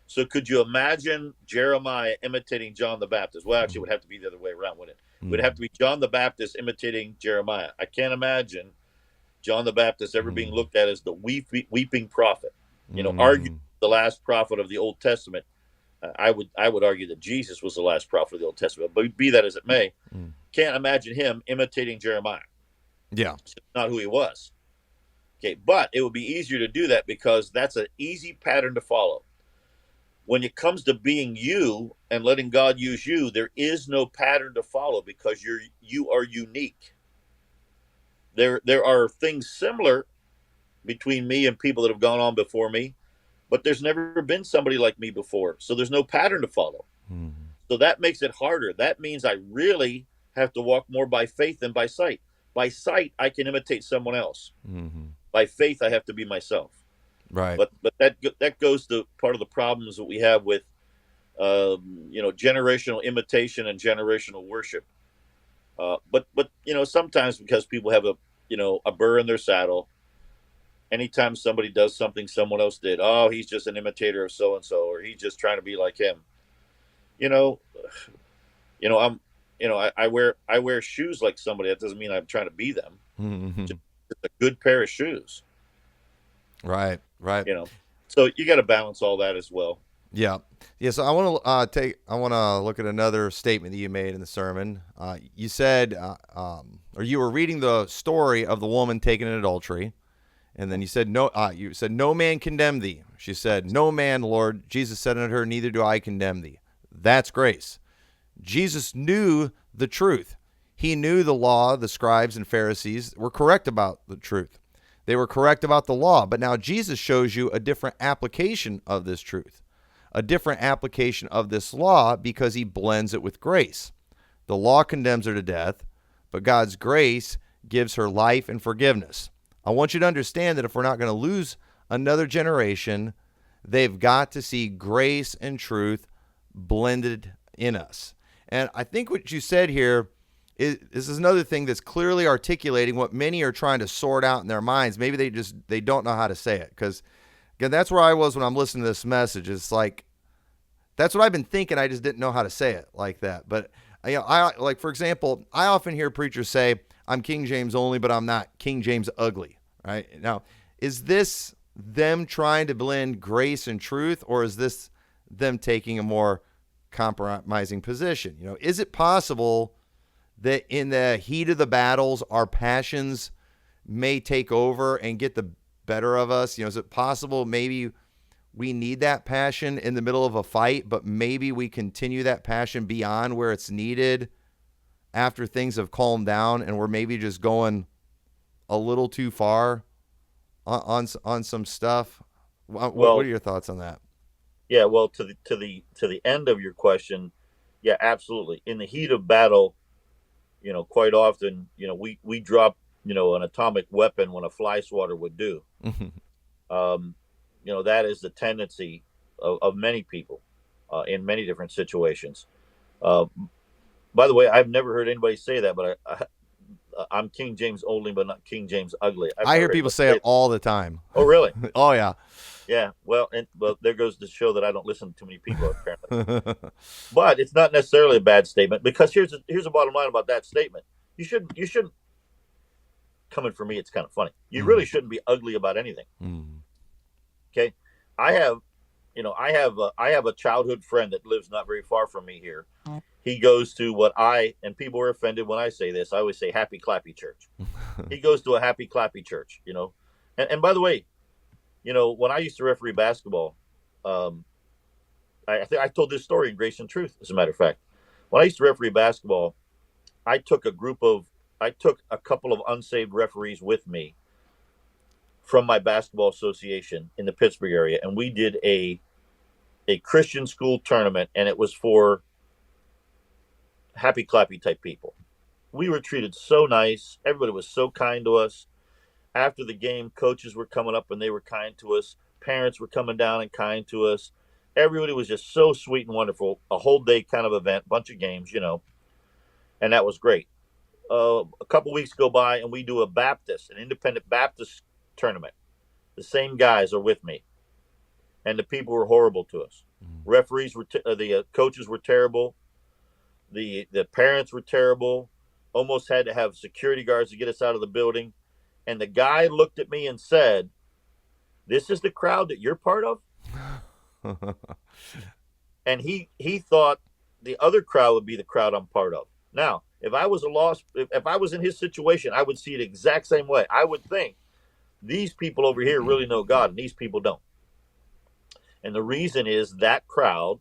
So could you imagine Jeremiah imitating John the Baptist? Well, actually, it would have to be the other way around, wouldn't it? It would have to be John the Baptist imitating Jeremiah. I can't imagine John the Baptist ever being looked at as the weeping prophet. Arguably the last prophet of the Old Testament. I would argue that Jesus was the last prophet of the Old Testament, but be that as it may, can't imagine him imitating Jeremiah. Yeah. It's not who he was. Okay, but it would be easier to do that because that's an easy pattern to follow. When it comes to being you and letting God use you, there is no pattern to follow because you are unique. There are things similar between me and people that have gone on before me, but there's never been somebody like me before. So there's no pattern to follow. So that makes it harder. That means I really have to walk more by faith than by sight. By sight, I can imitate someone else. By faith, I have to be myself. Right. But that goes to part of the problems that we have with generational imitation and generational worship. But sometimes because people have a burr in their saddle, anytime somebody does something someone else did, oh, he's just an imitator of so and so, or he's just trying to be like him. You know, I'm, I wear shoes like somebody. That doesn't mean I'm trying to be them. Just a good pair of shoes. Right. So you got to balance all that as well. Yeah. So I want to look at another statement that you made in the sermon. You said, or you were reading the story of the woman taken in adultery, and then you said no man condemned thee. She said, no man, Lord. Jesus said unto her, neither do I condemn thee. That's grace. Jesus knew the truth. He knew the law, the scribes and Pharisees were correct about the truth. They were correct about the law. But now Jesus shows you a different application of this truth, a different application of this law, because he blends it with grace. The law condemns her to death, but God's grace gives her life and forgiveness. I want you to understand that if we're not going to lose another generation, they've got to see grace and truth blended in us. And I think what you said here is another thing that's clearly articulating what many are trying to sort out in their minds. Maybe they don't know how to say it, because again, that's where I was when I'm listening to this message. It's like, that's what I've been thinking. I just didn't know how to say it like that. But I like, for example, I often hear preachers say, I'm King James only, but I'm not King James ugly. Right now, is this them trying to blend grace and truth, or is this them taking a more compromising position? Is it possible that in the heat of the battles, our passions may take over and get the better of us? Is it possible maybe we need that passion in the middle of a fight, but maybe we continue that passion beyond where it's needed after things have calmed down, and we're maybe just going a little too far on some stuff? What are your thoughts on that? Yeah, well, to the end of your question, yeah, absolutely. In the heat of battle, quite often, we drop, an atomic weapon when a fly swatter would do. That is the tendency of many people in many different situations. By the way, I've never heard anybody say that, but I'm King James only, but not King James ugly. I hear people say it all the time. Oh, really? Oh, yeah. Yeah. Well, there goes to show that I don't listen to too many people, apparently. But it's not necessarily a bad statement, because here's the bottom line about that statement. You shouldn't. Coming from me, it's kind of funny. You really shouldn't be ugly about anything. Okay, I have a childhood friend that lives not very far from me here. He goes to and people are offended when I say this, I always say happy clappy church. He goes to a happy clappy church, and by the way, when I used to referee basketball, I think I told this story in Grace and Truth, as a matter of fact. When I used to referee basketball, I took a couple of unsaved referees with me from my basketball association in the Pittsburgh area, and we did a Christian school tournament, and it was for happy clappy type people. We were treated so nice. Everybody was so kind to us. After the game, coaches were coming up and they were kind to us. Parents were coming down and kind to us. Everybody was just so sweet and wonderful. A whole day kind of event, bunch of games, and that was great. A couple weeks go by and we do an independent Baptist tournament. The same guys are with me, and the people were horrible to us. Referees were, the coaches were terrible. The parents were terrible. Almost had to have security guards to get us out of the building. And the guy looked at me and said, "This is the crowd that you're part of?" And he thought the other crowd would be the crowd I'm part of. Now, if I was in his situation, I would see it exact same way. I would think, these people over here really know God, and these people don't. And the reason is that crowd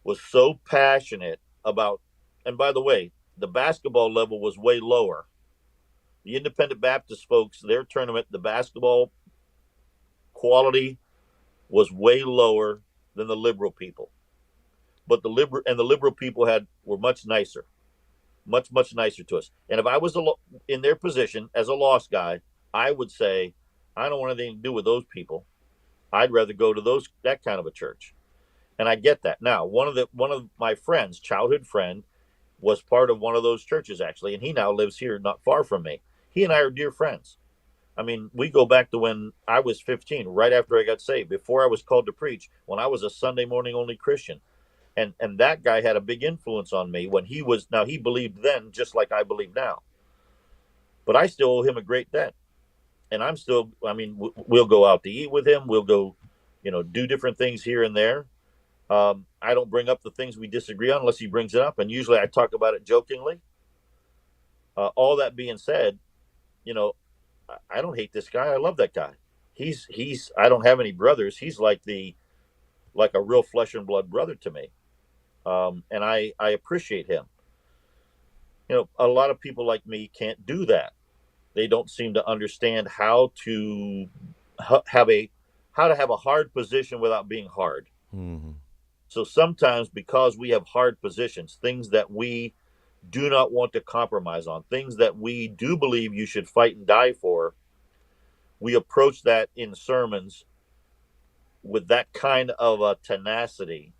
was so passionate about, and by the way, the basketball level was way lower. The independent Baptist folks, their tournament, the basketball quality was way lower than the liberal people. But the liberal people were much nicer, much nicer to us. And if I was in their position as a lost guy, I would say, I don't want anything to do with those people. I'd rather go to that kind of a church. And I get that. Now, one of my friends, childhood friend, was part of one of those churches actually, and he now lives here not far from me. He and I are dear friends. I mean, we go back to when I was 15, right after I got saved, before I was called to preach, when I was a Sunday morning only Christian. And that guy had a big influence on me when he was, now he believed then just like I believe now. But I still owe him a great debt. And I'm still, I mean, we'll go out to eat with him. We'll go, do different things here and there. I don't bring up the things we disagree on unless he brings it up. And usually I talk about it jokingly. All that being said, you know, I don't hate this guy. I love that guy. I don't have any brothers. He's like a real flesh and blood brother to me. And I appreciate him. A lot of people like me can't do that. They don't seem to understand how to have a hard position without being hard. Mm-hmm. So sometimes because we have hard positions, things that we do not want to compromise on, things that we do believe you should fight and die for, we approach that in sermons with that kind of a tenacity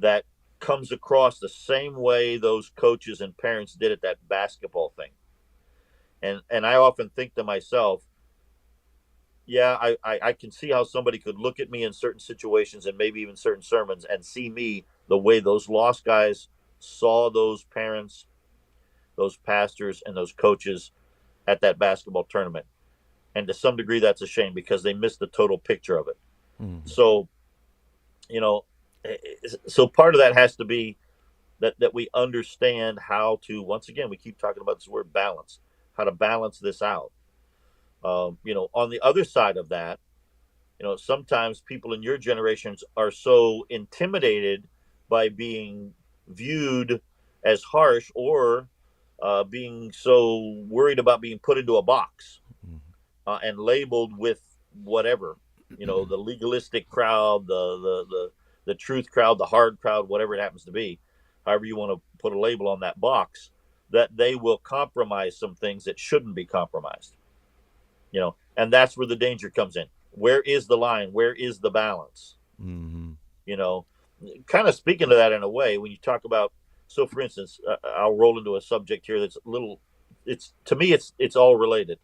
that comes across the same way those coaches and parents did at that basketball thing. And I often think to myself, yeah, I can see how somebody could look at me in certain situations and maybe even certain sermons and see me the way those lost guys saw those parents, those pastors, and those coaches at that basketball tournament. And to some degree, that's a shame because they missed the total picture of it. Mm-hmm. So, so part of that has to be that we understand how to, once again, we keep talking about this word balance, how to balance this out. On the other side of that, sometimes people in your generations are so intimidated by being viewed as harsh or being so worried about being put into a box and labeled with whatever, the legalistic crowd, the truth crowd, the hard crowd, whatever it happens to be, however you want to put a label on that box, that they will compromise some things that shouldn't be compromised. And that's where the danger comes in. Where is the line? Where is the balance? Mm-hmm. Kind of speaking to that in a way, when you talk about, so for instance, I'll roll into a subject here that's a little, to me, it's all related.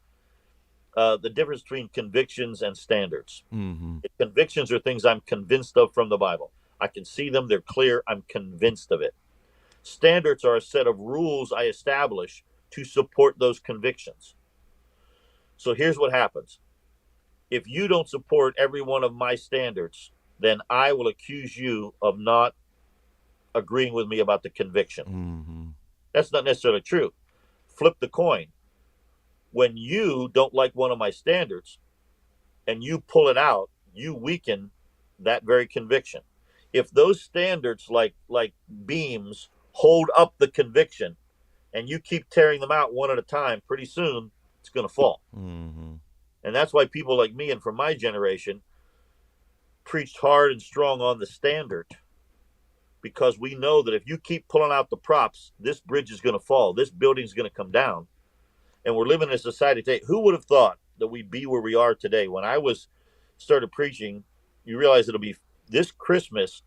The difference between convictions and standards. Mm-hmm. Convictions are things I'm convinced of from the Bible. I can see them. They're clear. I'm convinced of it. Standards are a set of rules I establish to support those convictions. So here's what happens. If you don't support every one of my standards, then I will accuse you of not agreeing with me about the conviction. Mm-hmm. That's not necessarily true. Flip the coin. When you don't like one of my standards and you pull it out, you weaken that very conviction. If those standards, like beams, hold up the conviction and you keep tearing them out one at a time, pretty soon it's going to fall. Mm-hmm. And that's why people like me and from my generation preached hard and strong on the standard, because we know that if you keep pulling out the props, this bridge is going to fall. This building is going to come down. And we're living in a society today. Who would have thought that we'd be where we are today? When I started preaching, you realize this Christmas,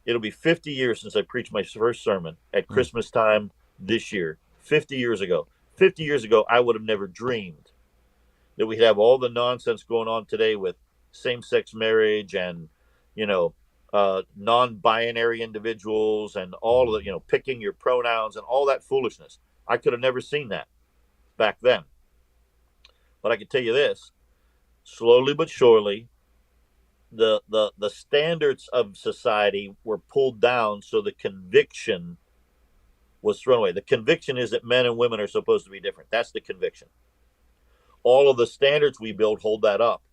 it'll be 50 years since I preached my first sermon at Christmas time this year. 50 years ago. 50 years ago, I would have never dreamed that we'd have all the nonsense going on today with same-sex marriage and, non-binary individuals and all of the, picking your pronouns and all that foolishness. I could have never seen that back then. But I can tell you this, slowly but surely, the standards of society were pulled down, so the conviction was thrown away. The conviction is that men and women are supposed to be different. That's the conviction. All of the standards we build hold that up.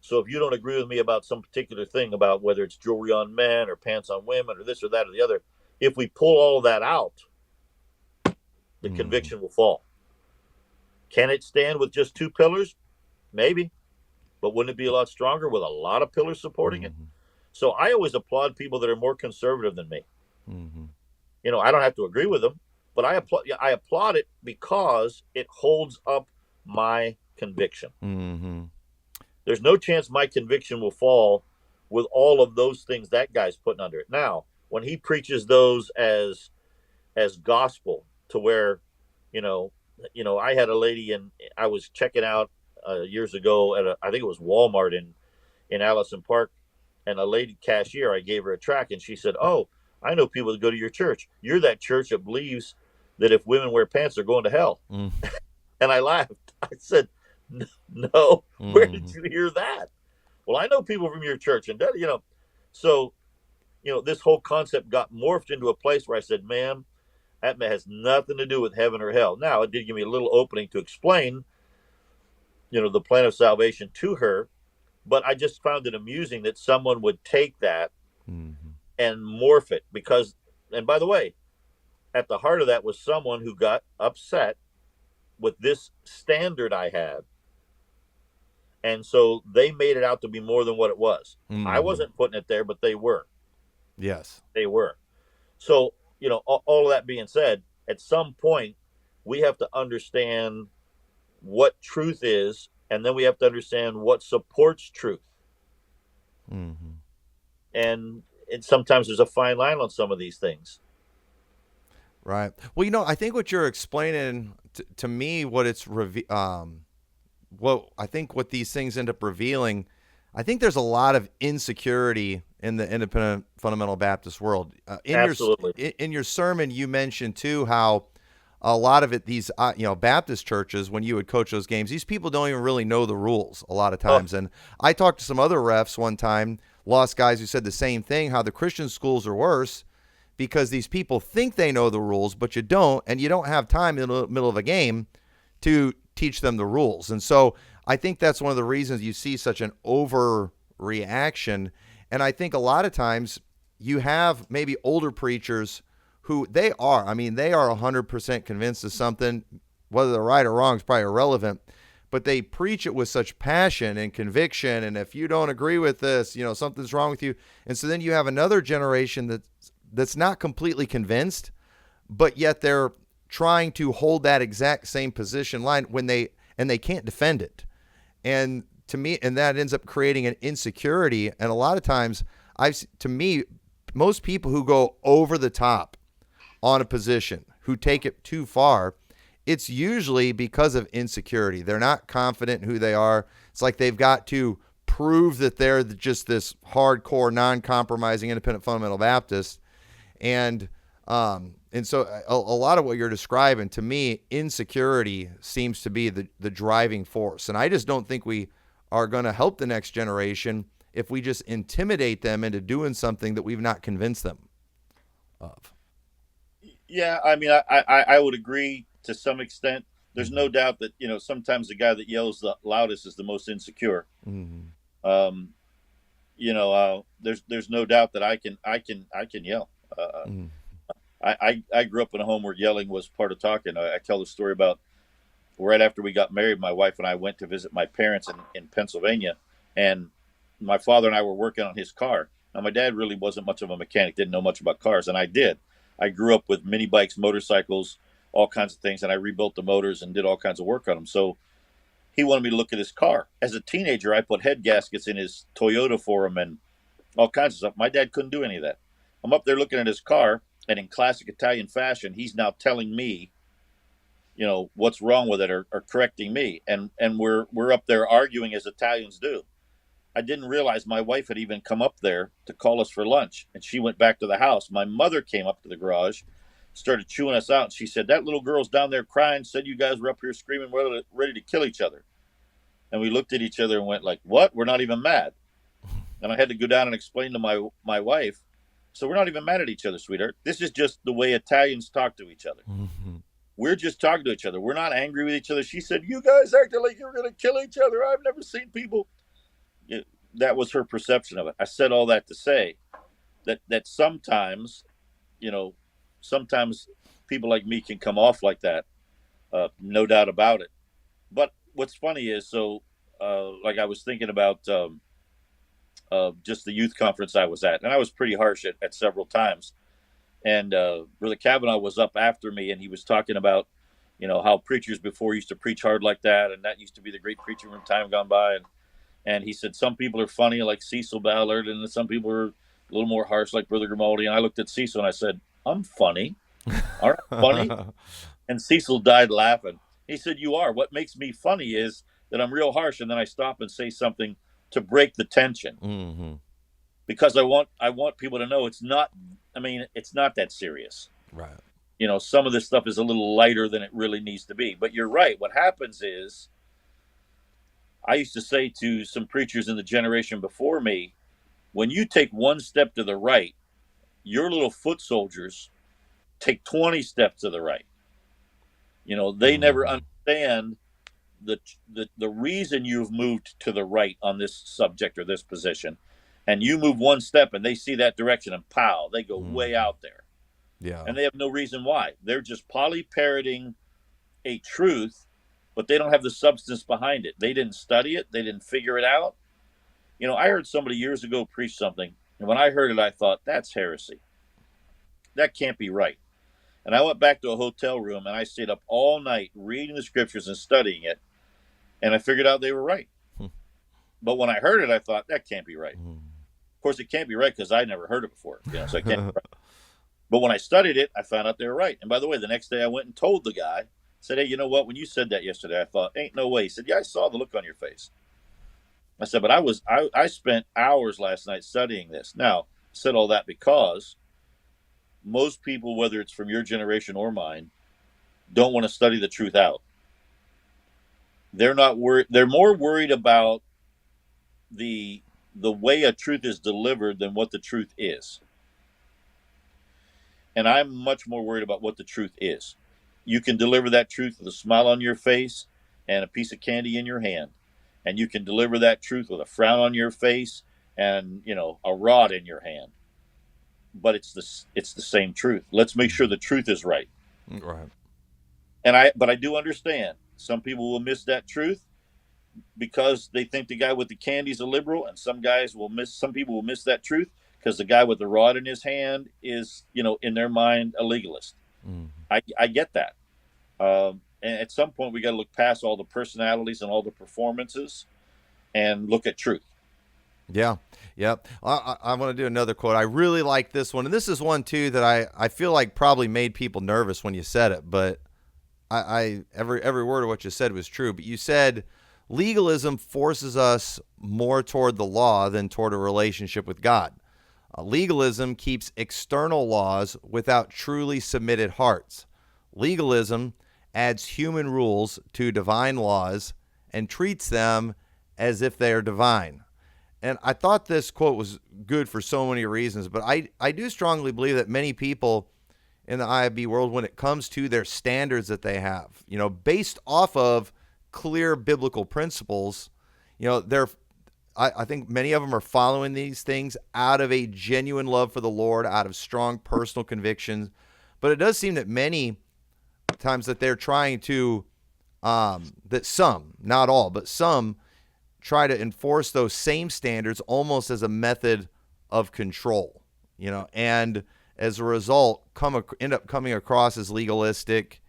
So if you don't agree with me about some particular thing, about whether it's jewelry on men or pants on women or this or that or the other, if we pull all of that out, the conviction will fall. Can it stand with just two pillars? Maybe. But wouldn't it be a lot stronger with a lot of pillars supporting it? So I always applaud people that are more conservative than me. Mm-hmm. I don't have to agree with them, but I applaud it because it holds up my conviction. Mm-hmm. There's no chance my conviction will fall with all of those things that guy's putting under it. Now, when he preaches those as gospel, to where, you know, I had a lady, and I was checking out years ago at I think it was Walmart in Allison Park, and a lady cashier, I gave her a tract, and she said, "Oh, I know people that go to your church. You're that church that believes that if women wear pants, they're going to hell." Mm. And I laughed. I said, "No, where did Mm. you hear that?" Well, I know people from your church, and so this whole concept got morphed into a place where I said, "Ma'am, that has nothing to do with heaven or hell." Now, it did give me a little opening to explain, the plan of salvation to her, but I just found it amusing that someone would take that Mm-hmm. and morph it, because, and by the way, at the heart of that was someone who got upset with this standard I had. And so they made it out to be more than what it was. I Mm-hmm. wasn't putting it there, but they were. Yes. They were. So, all of that being said, at some point, we have to understand what truth is, and then we have to understand what supports truth. Mm-hmm. And sometimes there's a fine line on some of these things. Right. Well, I think what you're explaining to me, what I think what these things end up revealing, I think there's a lot of insecurity in the independent fundamental Baptist world. Absolutely. In your sermon, you mentioned too how a lot of it, these Baptist churches, when you would coach those games, these people don't even really know the rules a lot of Oh, times. And I talked to some other refs one time, lost guys who said the same thing, how the Christian schools are worse because these people think they know the rules, but you don't, and you don't have time in the middle of a game to teach them the rules. And so I think that's one of the reasons you see such an overreaction. And I think a lot of times you have maybe older preachers who they are 100% convinced of something, whether they're right or wrong is probably irrelevant, but they preach it with such passion and conviction. And if you don't agree with this, something's wrong with you. And so then you have another generation that's not completely convinced, but yet they're trying to hold that exact same position line when they can't defend it. And to me, and that ends up creating an insecurity. And a lot of times most people who go over the top on a position, who take it too far, it's usually because of insecurity. They're not confident in who they are. It's like they've got to prove that they're just this hardcore, non-compromising, independent fundamental Baptist. And so a lot of what you're describing, to me, insecurity seems to be the driving force. And I just don't think we are going to help the next generation if we just intimidate them into doing something that we've not convinced them of. yeah. I mean, I would agree to some extent. There's Mm-hmm. no doubt that, sometimes the guy that yells the loudest is the most insecure. Mm-hmm. Um, there's no doubt that I can yell. Mm-hmm. I grew up in a home where yelling was part of talking. I tell the story about right after we got married, my wife and I went to visit my parents in Pennsylvania, and my father and I were working on his car. Now, my dad really wasn't much of a mechanic, didn't know much about cars, and I did. I grew up with mini bikes, motorcycles, all kinds of things, and I rebuilt the motors and did all kinds of work on them. So he wanted me to look at his car. As a teenager, I put head gaskets in his Toyota for him and all kinds of stuff. My dad couldn't do any of that. I'm up there looking at his car, and in classic Italian fashion, he's now telling me, what's wrong with it, or correcting me, and we're up there arguing as Italians do. I didn't realize my wife had even come up there to call us for lunch, and she went back to the house. My mother came up to the garage, started chewing us out, and she said, "That little girl's down there crying, said you guys were up here screaming, ready to kill each other." And we looked at each other and went like, "What? We're not even mad." And I had to go down and explain to my wife, "So we're not even mad at each other, sweetheart. This is just the way Italians talk to each other. Mm-hmm. We're just talking to each other. We're not angry with each other." She said, "You guys acted like you were going to kill each other. I've never seen people." That was her perception of it. I said all that to say that sometimes, you know, sometimes people like me can come off like that. No doubt about it. But what's funny is, like I was thinking about just the youth conference I was at, and I was pretty harsh at several times. And Brother Kavanaugh was up after me, and he was talking about, how preachers before used to preach hard like that, and that used to be the great preaching from time gone by. And And he said some people are funny like Cecil Ballard, and some people are a little more harsh like Brother Grimaldi. And I looked at Cecil and I said, I'm funny. Aren't I funny? And Cecil died laughing. He said, you are. What makes me funny is that I'm real harsh, and then I stop and say something to break the tension, Mm-hmm. because I want people to know it's not. I mean, it's not that serious. Right. Some of this stuff is a little lighter than it really needs to be. But you're right. What happens is, I used to say to some preachers in the generation before me, when you take one step to the right, your little foot soldiers take 20 steps to the right. They never Mm-hmm. understand the reason you've moved to the right on this subject or this position, and you move one step and they see that direction and pow, they go way Mm-hmm. out there, Yeah. and they have no reason why. They're just poly parroting a truth, but they don't have the substance behind it. They didn't study it. They didn't figure it out. I heard somebody years ago preach something, and when I heard it, I thought, that's heresy. That can't be right. And I went back to a hotel room and I stayed up all night reading the scriptures and studying it, and I figured out they were right. But when I heard it, I thought, that can't be right. Of course, it can't be right because I never heard it before, so I can't be right. But when I studied it, I found out they were right. And by the way, the next day I went and told the guy, said, hey, you know what? When you said that yesterday, I thought, ain't no way. He said, yeah, I saw the look on your face. I said, but I spent hours last night studying this. Now, I said all that because most people, whether it's from your generation or mine, don't want to study the truth out. They're not worried. They're more worried about the way a truth is delivered than what the truth is. And I'm much more worried about what the truth is. You can deliver that truth with a smile on your face and a piece of candy in your hand. And you can deliver that truth with a frown on your face and, a rod in your hand. But it's the same truth. Let's make sure the truth is right. Right. But I do understand some people will miss that truth because they think the guy with the candy is a liberal, and some people will miss that truth because the guy with the rod in his hand is, in their mind, a legalist. Mm-hmm. I get that. And at some point, we got to look past all the personalities and all the performances and look at truth. Yeah. Yep. I want to do another quote. I really like this one. And this is one, too, that I feel like probably made people nervous when you said it. But every word of what you said was true. But you said legalism forces us more toward the law than toward a relationship with God. Legalism keeps external laws without truly submitted hearts. Legalism adds human rules to divine laws and treats them as if they are divine. And I thought this quote was good for so many reasons, but I do strongly believe that many people in the IFB world, when it comes to their standards that they have, based off of clear biblical principles, I think many of them are following these things out of a genuine love for the Lord, out of strong personal convictions. But it does seem that many times that they're trying to, that some, not all, but some try to enforce those same standards almost as a method of control, and as a result end up coming across as legalistic.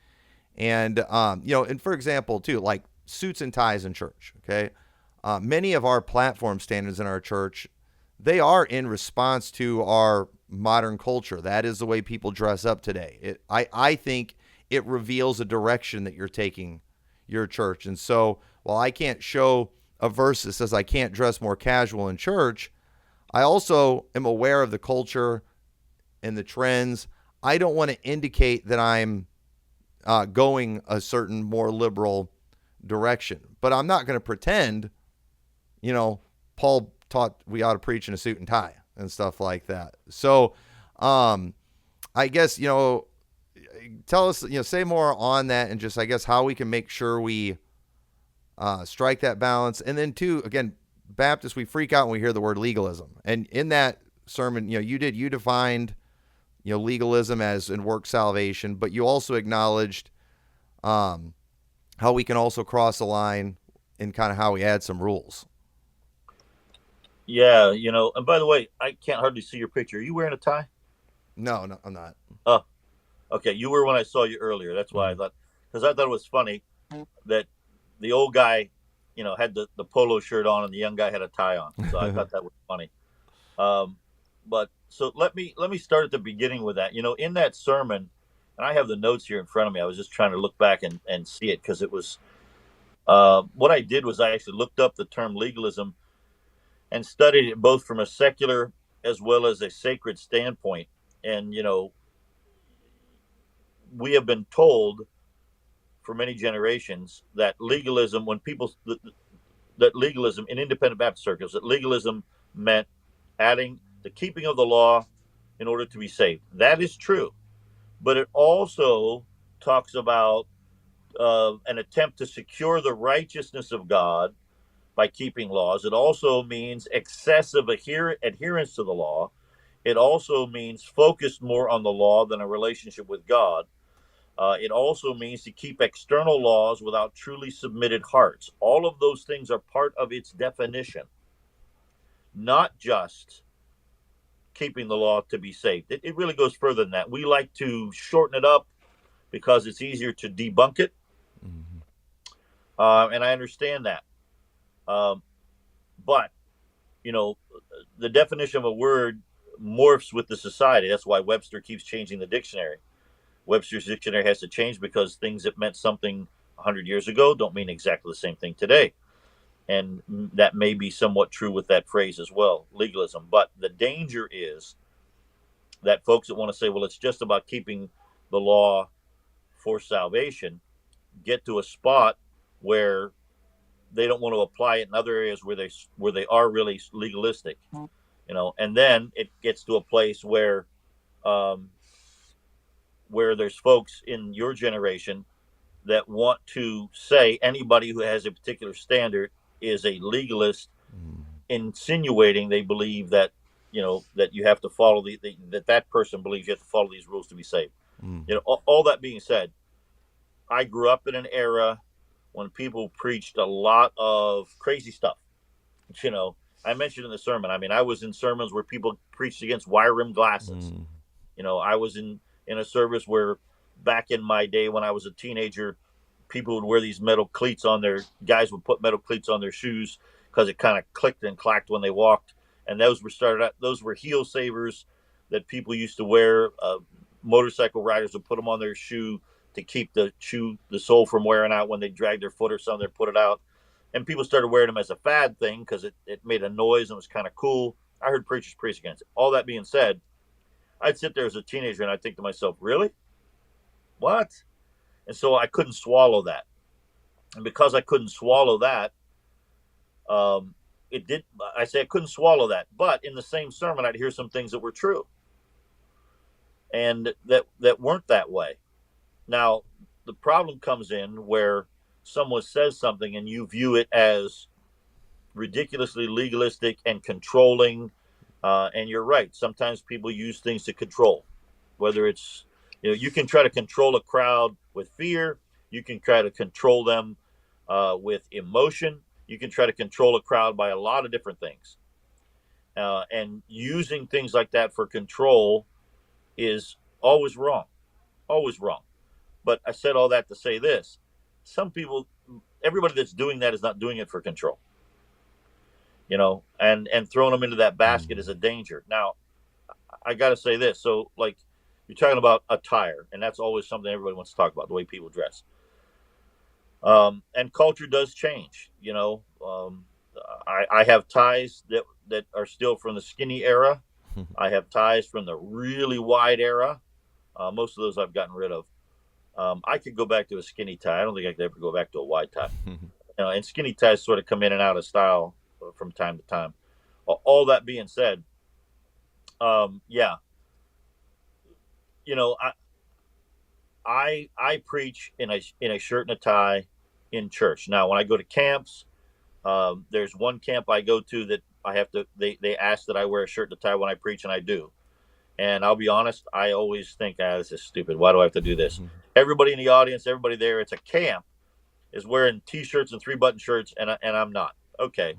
And, and for example, too, like suits and ties in church, okay? Many of our platform standards in our church, they are in response to our modern culture. That is the way people dress up today. I think it reveals a direction that you're taking your church. And so while I can't show a verse that says I can't dress more casual in church, I also am aware of the culture and the trends. I don't want to indicate that I'm going a certain more liberal direction, but I'm not going to pretend, Paul taught we ought to preach in a suit and tie and stuff like that. So I guess, tell us, say more on that, and just, I guess, how we can make sure we strike that balance. And then too, again, Baptists, we freak out when we hear the word legalism. And in that sermon, you defined, legalism as in work salvation, but you also acknowledged how we can also cross the line in kind of how we add some rules. Yeah, and by the way, I can't hardly see your picture. Are you wearing a tie? No, I'm not. Oh, okay. You were when I saw you earlier. That's why I thought, because I thought it was funny that the old guy had the polo shirt on and the young guy had a tie on. So I thought that was funny. But so let me start at the beginning with that. In that sermon, and I have the notes here in front of me. I was just trying to look back and see it, because it was what I did was I actually looked up the term legalism and studied it both from a secular as well as a sacred standpoint. And we have been told for many generations that legalism, that legalism in independent Baptist circles, that legalism meant adding the keeping of the law in order to be saved. That is true, but it also talks about an attempt to secure the righteousness of God by keeping laws. It also means excessive adherence to the law. It also means focused more on the law than a relationship with God. It also means to keep external laws without truly submitted hearts. All of those things are part of its definition, not just keeping the law to be saved. It really goes further than that. We like to shorten it up because it's easier to debunk it. Mm-hmm. And I understand that. But, the definition of a word morphs with the society. That's why Webster keeps changing the dictionary. Webster's dictionary has to change because things that meant something 100 years ago don't mean exactly the same thing today. And that may be somewhat true with that phrase as well, legalism. But the danger is that folks that want to say, well, it's just about keeping the law for salvation, get to a spot where they don't want to apply it in other areas where they are really legalistic, and then it gets to a place where there's folks in your generation that want to say anybody who has a particular standard is a legalist, insinuating they believe that that you have to follow that person believes you have to follow these rules to be saved. All that being said, I grew up in an era when people preached a lot of crazy stuff. I mentioned in the sermon, I was in sermons where people preached against wire rim glasses. I was in a service where back in my day when I was a teenager, people would wear these metal cleats on guys would put metal cleats on their shoes because it kind of clicked and clacked when they walked. And those were heel savers that people used to wear. Motorcycle riders would put them on their shoe to keep the sole from wearing out when they drag their foot or something, put it out. And people started wearing them as a fad thing because it made a noise and was kind of cool. I heard preachers preach against it. All that being said, I'd sit there as a teenager and I'd think to myself, really? What? And so I couldn't swallow that. And because I couldn't swallow that, I couldn't swallow that. But in the same sermon, I'd hear some things that were true and that weren't that way. Now, the problem comes in where someone says something and you view it as ridiculously legalistic and controlling. And you're right. Sometimes people use things to control, whether it's, you can try to control a crowd with fear. You can try to control them with emotion. You can try to control a crowd by a lot of different things. And using things like that for control is always wrong, always wrong. But I said all that to say this. Everybody that's doing that is not doing it for control. And throwing them into that basket is a danger. Now, I got to say this. So, like, you're talking about attire, and that's always something everybody wants to talk about, the way people dress. And culture does change. I have ties that are still from the skinny era. I have ties from the really wide era. Most of those I've gotten rid of. I could go back to a skinny tie. I don't think I could ever go back to a wide tie. And skinny ties sort of come in and out of style from time to time. All that being said, yeah, I preach in a shirt and a tie in church. Now, when I go to camps, there's one camp I go to that I have to. They ask that I wear a shirt and a tie when I preach, and I do. And I'll be honest, I always think, this is stupid. Why do I have to do this? Everybody in the audience, everybody there, it's a camp, is wearing T-shirts and 3-button shirts, and I'm not. Okay.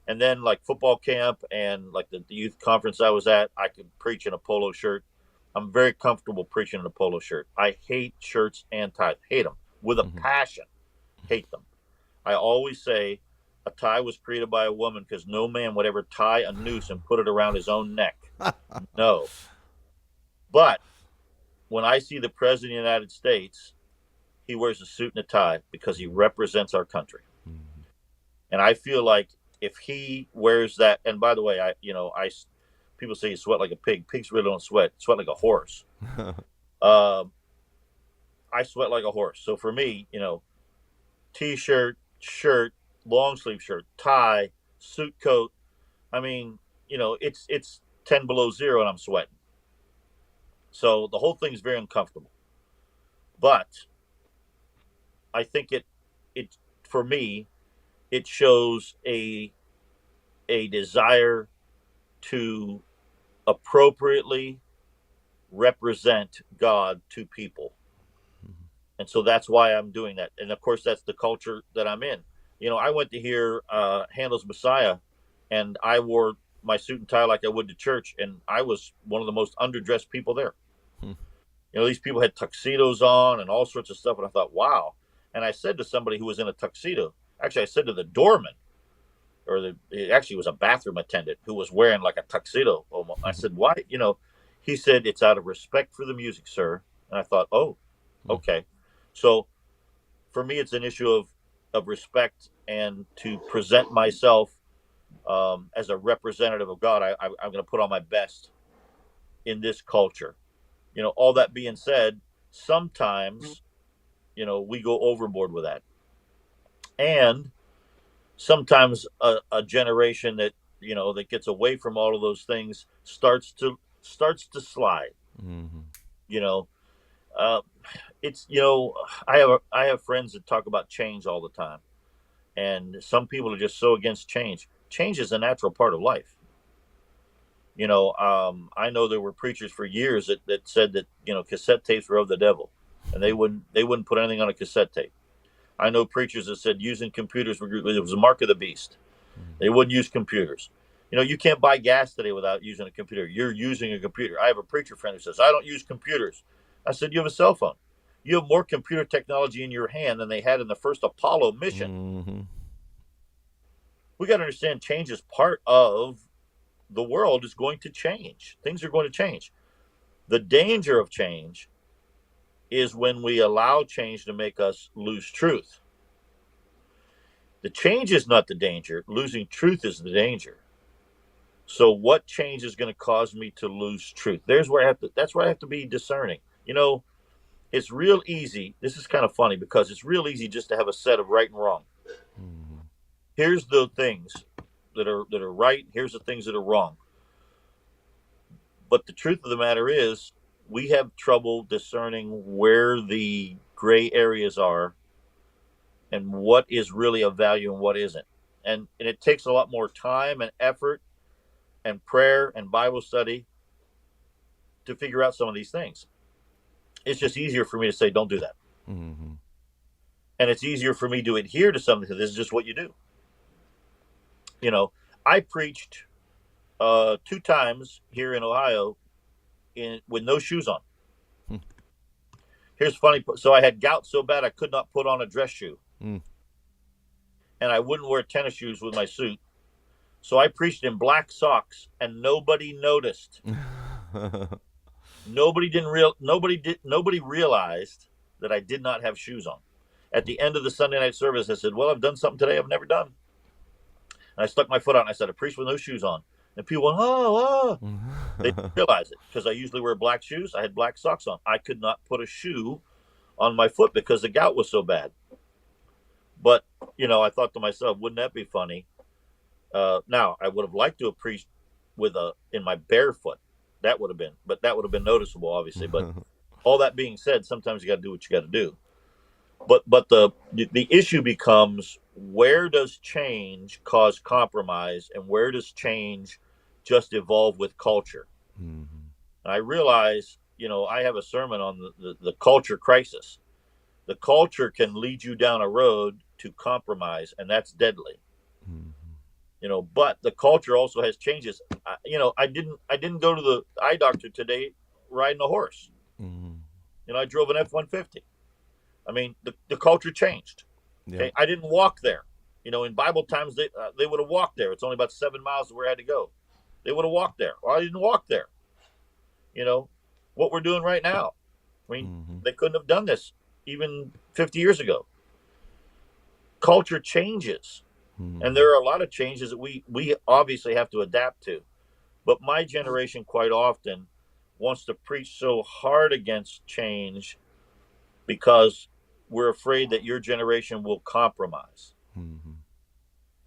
And then like football camp and like the youth conference I was at, I could preach in a polo shirt. I'm very comfortable preaching in a polo shirt. I hate shirts and ties. Hate them with a passion. Hate them. I always say a tie was created by a woman because no man would ever tie a noose and put it around his own neck. No. But when I see the President of the United States, he wears a suit and a tie because he represents our country. Mm-hmm. And I feel like if he wears that, and by the way, people say you sweat like a pig. Pigs really don't sweat like a horse. I sweat like a horse. So for me, t-shirt, shirt, long sleeve shirt, tie, suit coat. I mean, it's 10 below zero and I'm sweating. So the whole thing is very uncomfortable. But I think it for me, it shows a desire to appropriately represent God to people. And so that's why I'm doing that. And of course, that's the culture that I'm in. I went to hear Handel's Messiah, and I wore my suit and tie like I would to church, and I was one of the most underdressed people there. Hmm. These people had tuxedos on and all sorts of stuff, and I thought, wow. And I said to somebody who was in a tuxedo, actually, I said to the doorman, it actually was a bathroom attendant who was wearing like a tuxedo. I said, why? He said, it's out of respect for the music, sir. And I thought, oh, okay. So for me, it's an issue of respect and to present myself as a representative of God. I'm going to put on my best in this culture. All that being said, sometimes, we go overboard with that. And sometimes a generation that, that gets away from all of those things starts to slide. Mm-hmm. It's I have friends that talk about change all the time, and some people are just so against change. Change is a natural part of life. I know there were preachers for years that said that cassette tapes were of the devil, and they wouldn't put anything on a cassette tape. I know preachers that said using computers it was a mark of the beast. They wouldn't use computers. You can't buy gas today without using a computer. You're using a computer. I have a preacher friend who says, I don't use computers. I said, you have a cell phone. You have more computer technology in your hand than they had in the first Apollo mission. Mm-hmm. We got to understand change is part of the world is going to change. Things are going to change. The danger of change is when we allow change to make us lose truth. The change is not the danger. Losing truth is the danger. So what change is going to cause me to lose truth? That's where I have to be discerning. It's real easy. This is kind of funny because it's real easy just to have a set of right and wrong. Mm-hmm. Here's the things that are right. Here's the things that are wrong. But the truth of the matter is, we have trouble discerning where the gray areas are and what is really of value and what isn't. And it takes a lot more time and effort and prayer and Bible study to figure out some of these things. It's just easier for me to say, don't do that. Mm-hmm. And it's easier for me to adhere to something. This is just what you do. I preached 2 times here in Ohio with no shoes on. Here's funny. So I had gout so bad I could not put on a dress shoe. And I wouldn't wear tennis shoes with my suit. So I preached in black socks and nobody noticed. Nobody realized that I did not have shoes on. At the end of the Sunday night service, I said, well, I've done something today I've never done. And I stuck my foot out and I said, I preached with no shoes on. And people went, oh. They didn't realize it because I usually wear black shoes. I had black socks on. I could not put a shoe on my foot because the gout was so bad. But, I thought to myself, wouldn't that be funny? Now, I would have liked to have preached in my bare foot. That would have been noticeable, obviously. But all that being said, sometimes you got to do what you got to do. But the issue becomes, where does change cause compromise and where does change just evolve with culture? Mm-hmm. And I realize, I have a sermon on the culture crisis. The culture can lead you down a road to compromise, and that's deadly. Mm-hmm. But the culture also has changes. I didn't go to the eye doctor today riding a horse. Mm-hmm. I drove an F-150. I mean, the culture changed. Okay? Yeah. I didn't walk there. In Bible times, they would have walked there. It's only about 7 miles to where I had to go. They would have walked there. Well, I didn't walk there. What we're doing right now. I mean, they couldn't have done this even 50 years ago. Culture changes, and there are a lot of changes that we obviously have to adapt to. But my generation quite often wants to preach so hard against change because we're afraid that your generation will compromise.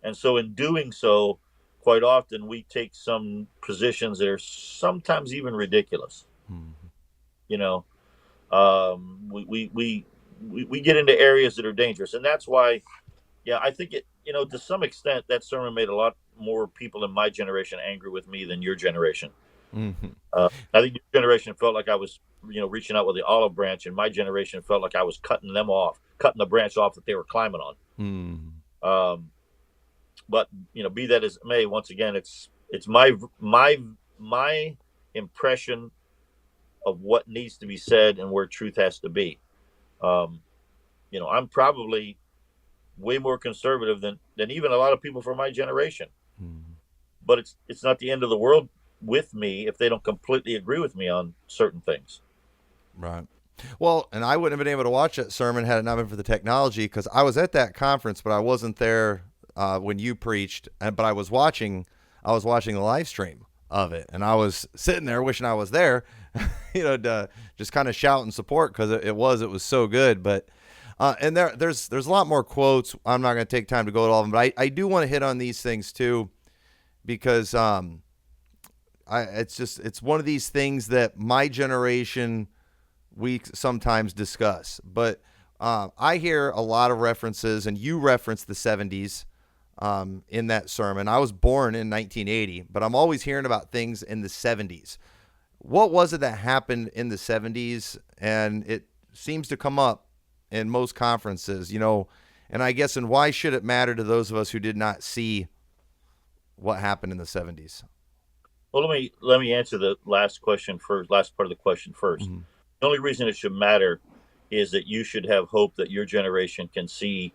And so in doing so, quite often we take some positions that are sometimes even ridiculous. We get into areas that are dangerous, and that's why, I think it. To some extent, that sermon made a lot more people in my generation angry with me than your generation. I think your generation felt like I was, reaching out with the olive branch, and my generation felt like I was cutting the branch off that they were climbing on. But be that as it may, once again, it's my impression of what needs to be said and where truth has to be. I'm probably way more conservative than even a lot of people from my generation. But it's not the end of the world with me if they don't completely agree with me on certain things. Right. Well, and I wouldn't have been able to watch that sermon had it not been for the technology, because I was at that conference, but I wasn't there when you preached. But I was watching the live stream of it, and I was sitting there wishing I was there, to just kind of shout and support, because it was so good. But and there's a lot more quotes. I'm not going to take time to go to all of them, but I do want to hit on these things too, because it's one of these things that my generation, we sometimes discuss. But I hear a lot of references, and you referenced the 70s in that sermon. I was born in 1980, but I'm always hearing about things in the 70s. What was it that happened in the 70s? And it seems to come up in most conferences, and I guess, and why should it matter to those of us who did not see what happened in the 70s? Well, let me answer the last part of the question first. The only reason it should matter is that you should have hope that your generation can see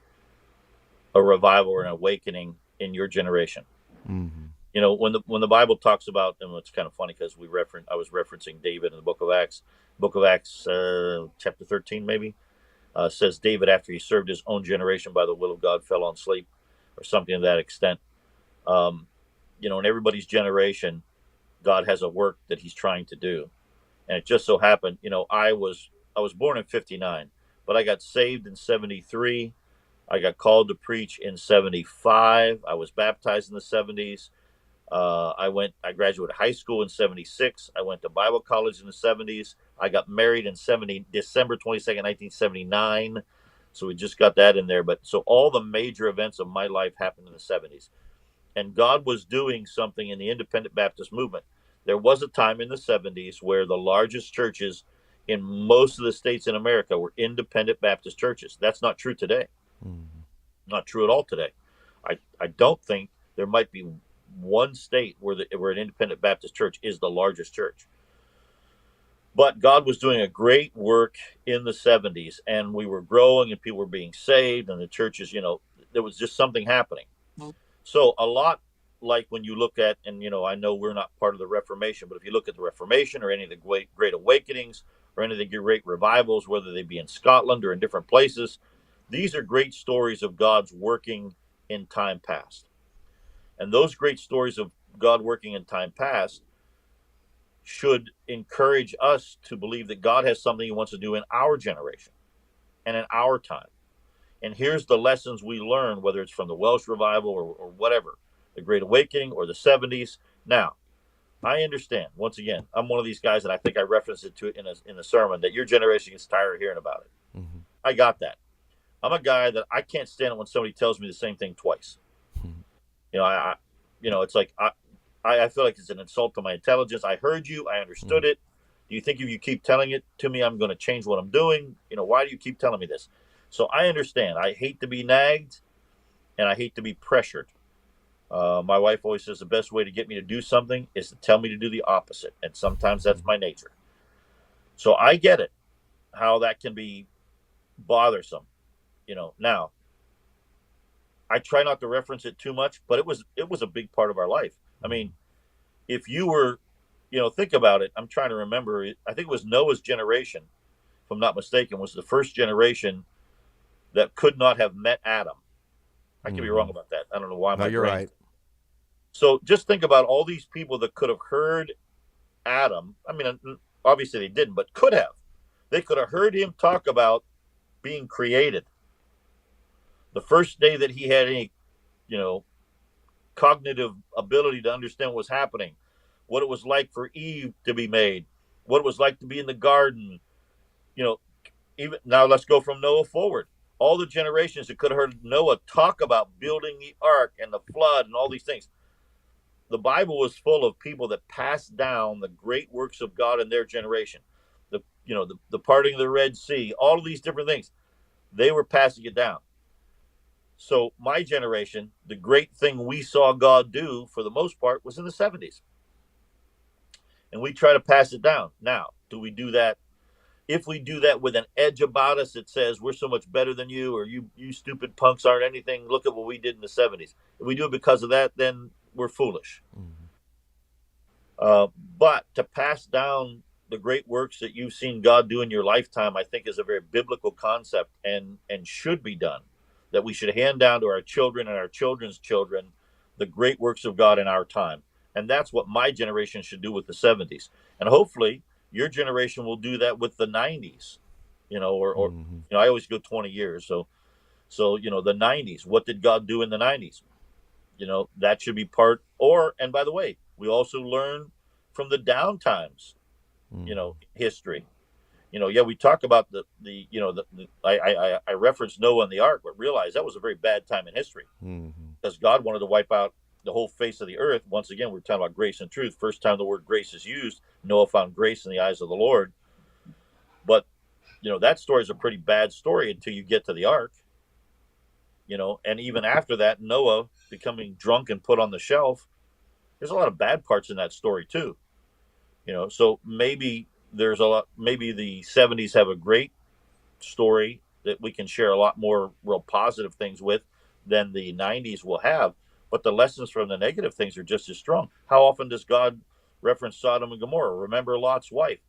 a revival or an awakening in your generation. When the Bible talks about, and it's kind of funny because I was referencing David in the book of Acts, chapter 13 maybe, says David, after he served his own generation by the will of God, fell on sleep, or something to that extent. In everybody's generation, God has a work that he's trying to do. And it just so happened, I was born in 59, but I got saved in 73. I got called to preach in 75. I was baptized in the 70s. I graduated high school in 76. I went to Bible college in the 70s. I got married in December 22nd, 1979. So we just got that in there. But so all the major events of my life happened in the 70s. And God was doing something in the independent Baptist movement. There was a time in the 70s where the largest churches in most of the states in America were independent Baptist churches. That's not true today. Not true at all today. I don't think there might be one state where an independent Baptist church is the largest church. But God was doing a great work in the 70s, and we were growing, and people were being saved, and the churches, there was just something happening. So a lot like when you look at, and I know we're not part of the Reformation, but if you look at the Reformation or any of the great awakenings or any of the great revivals, whether they be in Scotland or in different places, these are great stories of God's working in time past. And those great stories of God working in time past should encourage us to believe that God has something he wants to do in our generation and in our time. And here's the lessons we learn, whether it's from the Welsh revival or whatever, the Great Awakening or the 70s. Now, I understand, once again, I'm one of these guys that I think I referenced it to in a sermon, that your generation gets tired of hearing about it. I got that. I'm a guy that I can't stand it when somebody tells me the same thing twice. It's like I feel like it's an insult to my intelligence. I heard you. I understood it. Do you think if you keep telling it to me, I'm going to change what I'm doing? Why do you keep telling me this? So I understand. I hate to be nagged, and I hate to be pressured. My wife always says the best way to get me to do something is to tell me to do the opposite. And sometimes that's my nature. So I get it, how that can be bothersome. Now, I try not to reference it too much, but it was a big part of our life. I mean, if you were, think about it. I'm trying to remember. I think it was Noah's generation, if I'm not mistaken, was the first generation that could not have met Adam. I could be wrong Mm-hmm. about that. I don't know why No, my you're brain. right. So just think about all these people that could have heard Adam. I mean, obviously they didn't, but could have. They could have heard him talk about being created. The first day that he had any, you know, cognitive ability to understand what was happening, what it was like for Eve to be made, what it was like to be in the garden. You know, even now let's go from Noah forward. All the generations that could have heard Noah talk about building the ark and the flood and all these things. The Bible was full of people that passed down the great works of God in their generation. The parting of the Red Sea, all of these different things, they were passing it down. So my generation, the great thing we saw God do for the most part was in the 70s. And we try to pass it down. Now, do we do that? If we do that with an edge about us that says we're so much better than you, or you stupid punks aren't anything, look at what we did in the 70s. If we do it because of that, then we're foolish. Mm-hmm. But to pass down the great works that you've seen God do in your lifetime, I think is a very biblical concept and should be done. That we should hand down to our children and our children's children the great works of God in our time. And that's what my generation should do with the 70s. And hopefully your generation will do that with the 90s, or Mm-hmm. I always go 20 years. So, the 90s, what did God do in the 90s? That should be part, and by the way, we also learn from the down times, Mm-hmm. history. Yeah, we talk about I referenced Noah and the ark, but realize that was a very bad time in history Mm-hmm. because God wanted to wipe out the whole face of the earth. Once again, we're talking about grace and truth. First time the word grace is used, Noah found grace in the eyes of the Lord. But that story is a pretty bad story until you get to the ark. And even after that, Noah becoming drunk and put on the shelf. There's a lot of bad parts in that story too. So maybe there's a lot. Maybe the 70s have a great story that we can share a lot more real positive things with than the 90s will have. But the lessons from the negative things are just as strong. How often does God reference Sodom and Gomorrah? Remember Lot's wife.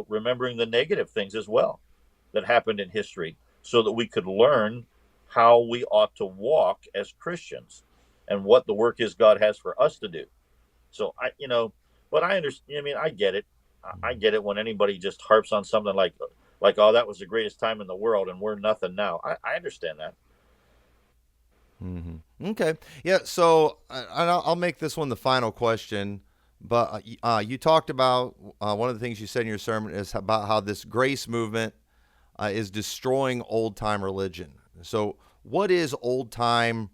Remembering the negative things as well that happened in history, so that we could learn how we ought to walk as Christians and what the work is God has for us to do. So but I understand. I mean, I get it. I get it when anybody just harps on something like, oh, that was the greatest time in the world, and we're nothing now. I understand that. Mm-hmm. Okay. Yeah. So I'll make this one the final question. But you talked about one of the things you said in your sermon is about how this grace movement is destroying old time religion. So, what is old time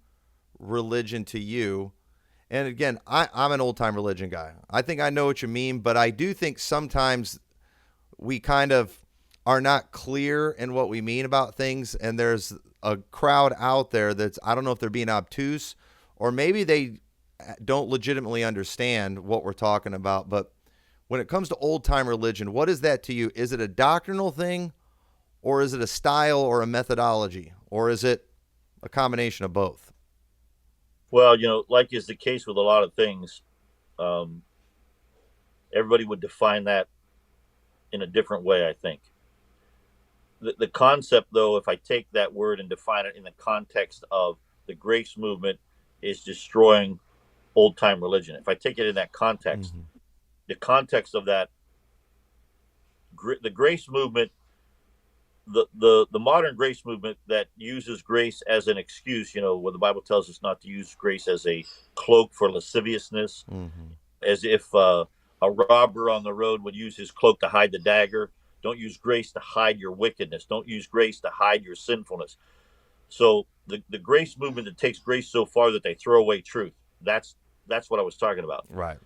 religion to you? And again, I'm an old time religion guy. I think I know what you mean, but I do think sometimes we kind of are not clear in what we mean about things. And there's a crowd out there that's, I don't know if they're being obtuse or maybe they don't legitimately understand what we're talking about. But when it comes to old time religion, what is that to you? Is it a doctrinal thing, or is it a style or a methodology, or is it a combination of both? Well, like is the case with a lot of things, um, everybody would define that in a different way, I think. The concept, though, if I take that word and define it in the context of the grace movement is destroying old time religion, if I take it in that context, Mm-hmm. the context of that, the grace movement, the modern grace movement that uses grace as an excuse, where the Bible tells us not to use grace as a cloak for lasciviousness, Mm-hmm. as if a robber on the road would use his cloak to hide the dagger. Don't use grace to hide your wickedness. Don't use grace to hide your sinfulness. So the grace movement that takes grace so far that they throw away truth. That's what I was talking about. Right.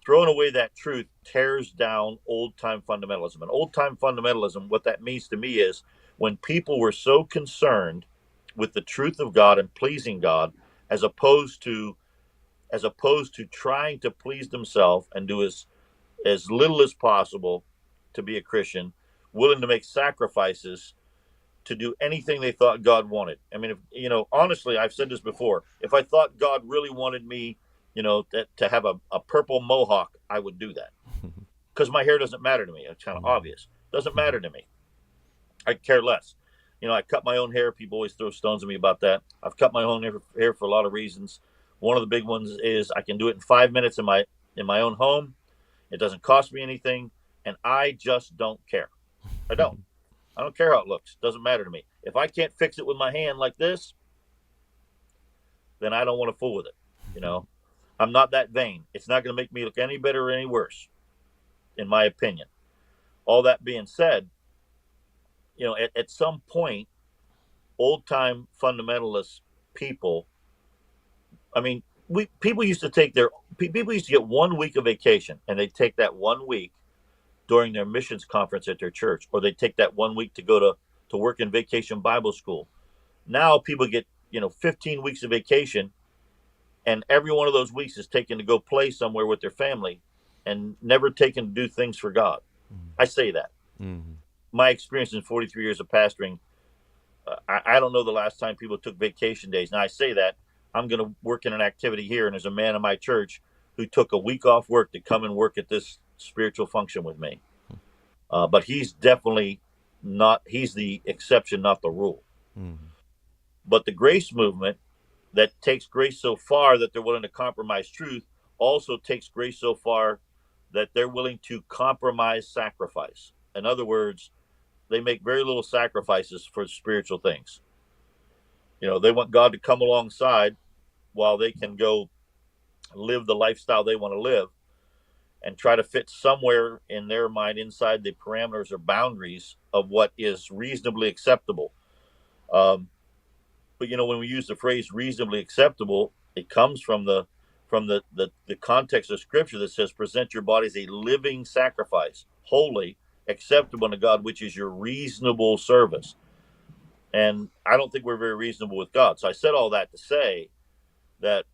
Throwing away that truth tears down old time fundamentalism. And old time fundamentalism, what that means to me is when people were so concerned with the truth of God and pleasing God, as opposed to trying to please themselves and do as little as possible to be a Christian, willing to make sacrifices to do anything they thought God wanted. I mean, if, honestly, I've said this before. If I thought God really wanted me, to have a purple mohawk, I would do that, because my hair doesn't matter to me. It's kind of obvious. Doesn't matter to me. I care less. I cut my own hair. People always throw stones at me about that. I've cut my own hair for a lot of reasons. One of the big ones is I can do it in 5 minutes in my own home. It doesn't cost me anything, and I just don't care. I don't. I don't care how it looks. It doesn't matter to me. If I can't fix it with my hand like this, then I don't want to fool with it. I'm not that vain. It's not going to make me look any better or any worse, in my opinion. All that being said, at some point, old-time fundamentalist people, I mean, people used to get 1 week of vacation, and they'd take that 1 week during their missions conference at their church, or they'd take that 1 week to go to work in vacation Bible school. Now people get 15 weeks of vacation, and every one of those weeks is taken to go play somewhere with their family, and never taken to do things for God. I say that. Mm-hmm. My experience in 43 years of pastoring, I don't know the last time people took vacation days. Now I say that I'm going to work in an activity here, and there's a man in my church who took a week off work to come and work at this spiritual function with me. But he's definitely he's the exception, not the rule. Mm-hmm. But the grace movement that takes grace so far that they're willing to compromise truth also takes grace so far that they're willing to compromise sacrifice. In other words, they make very little sacrifices for spiritual things. They want God to come alongside while they can go live the lifestyle they want to live, and try to fit somewhere in their mind inside the parameters or boundaries of what is reasonably acceptable. But when we use the phrase reasonably acceptable, it comes from the context of Scripture that says, present your body as a living sacrifice, holy, acceptable to God, which is your reasonable service. And I don't think we're very reasonable with God. So I said all that to say that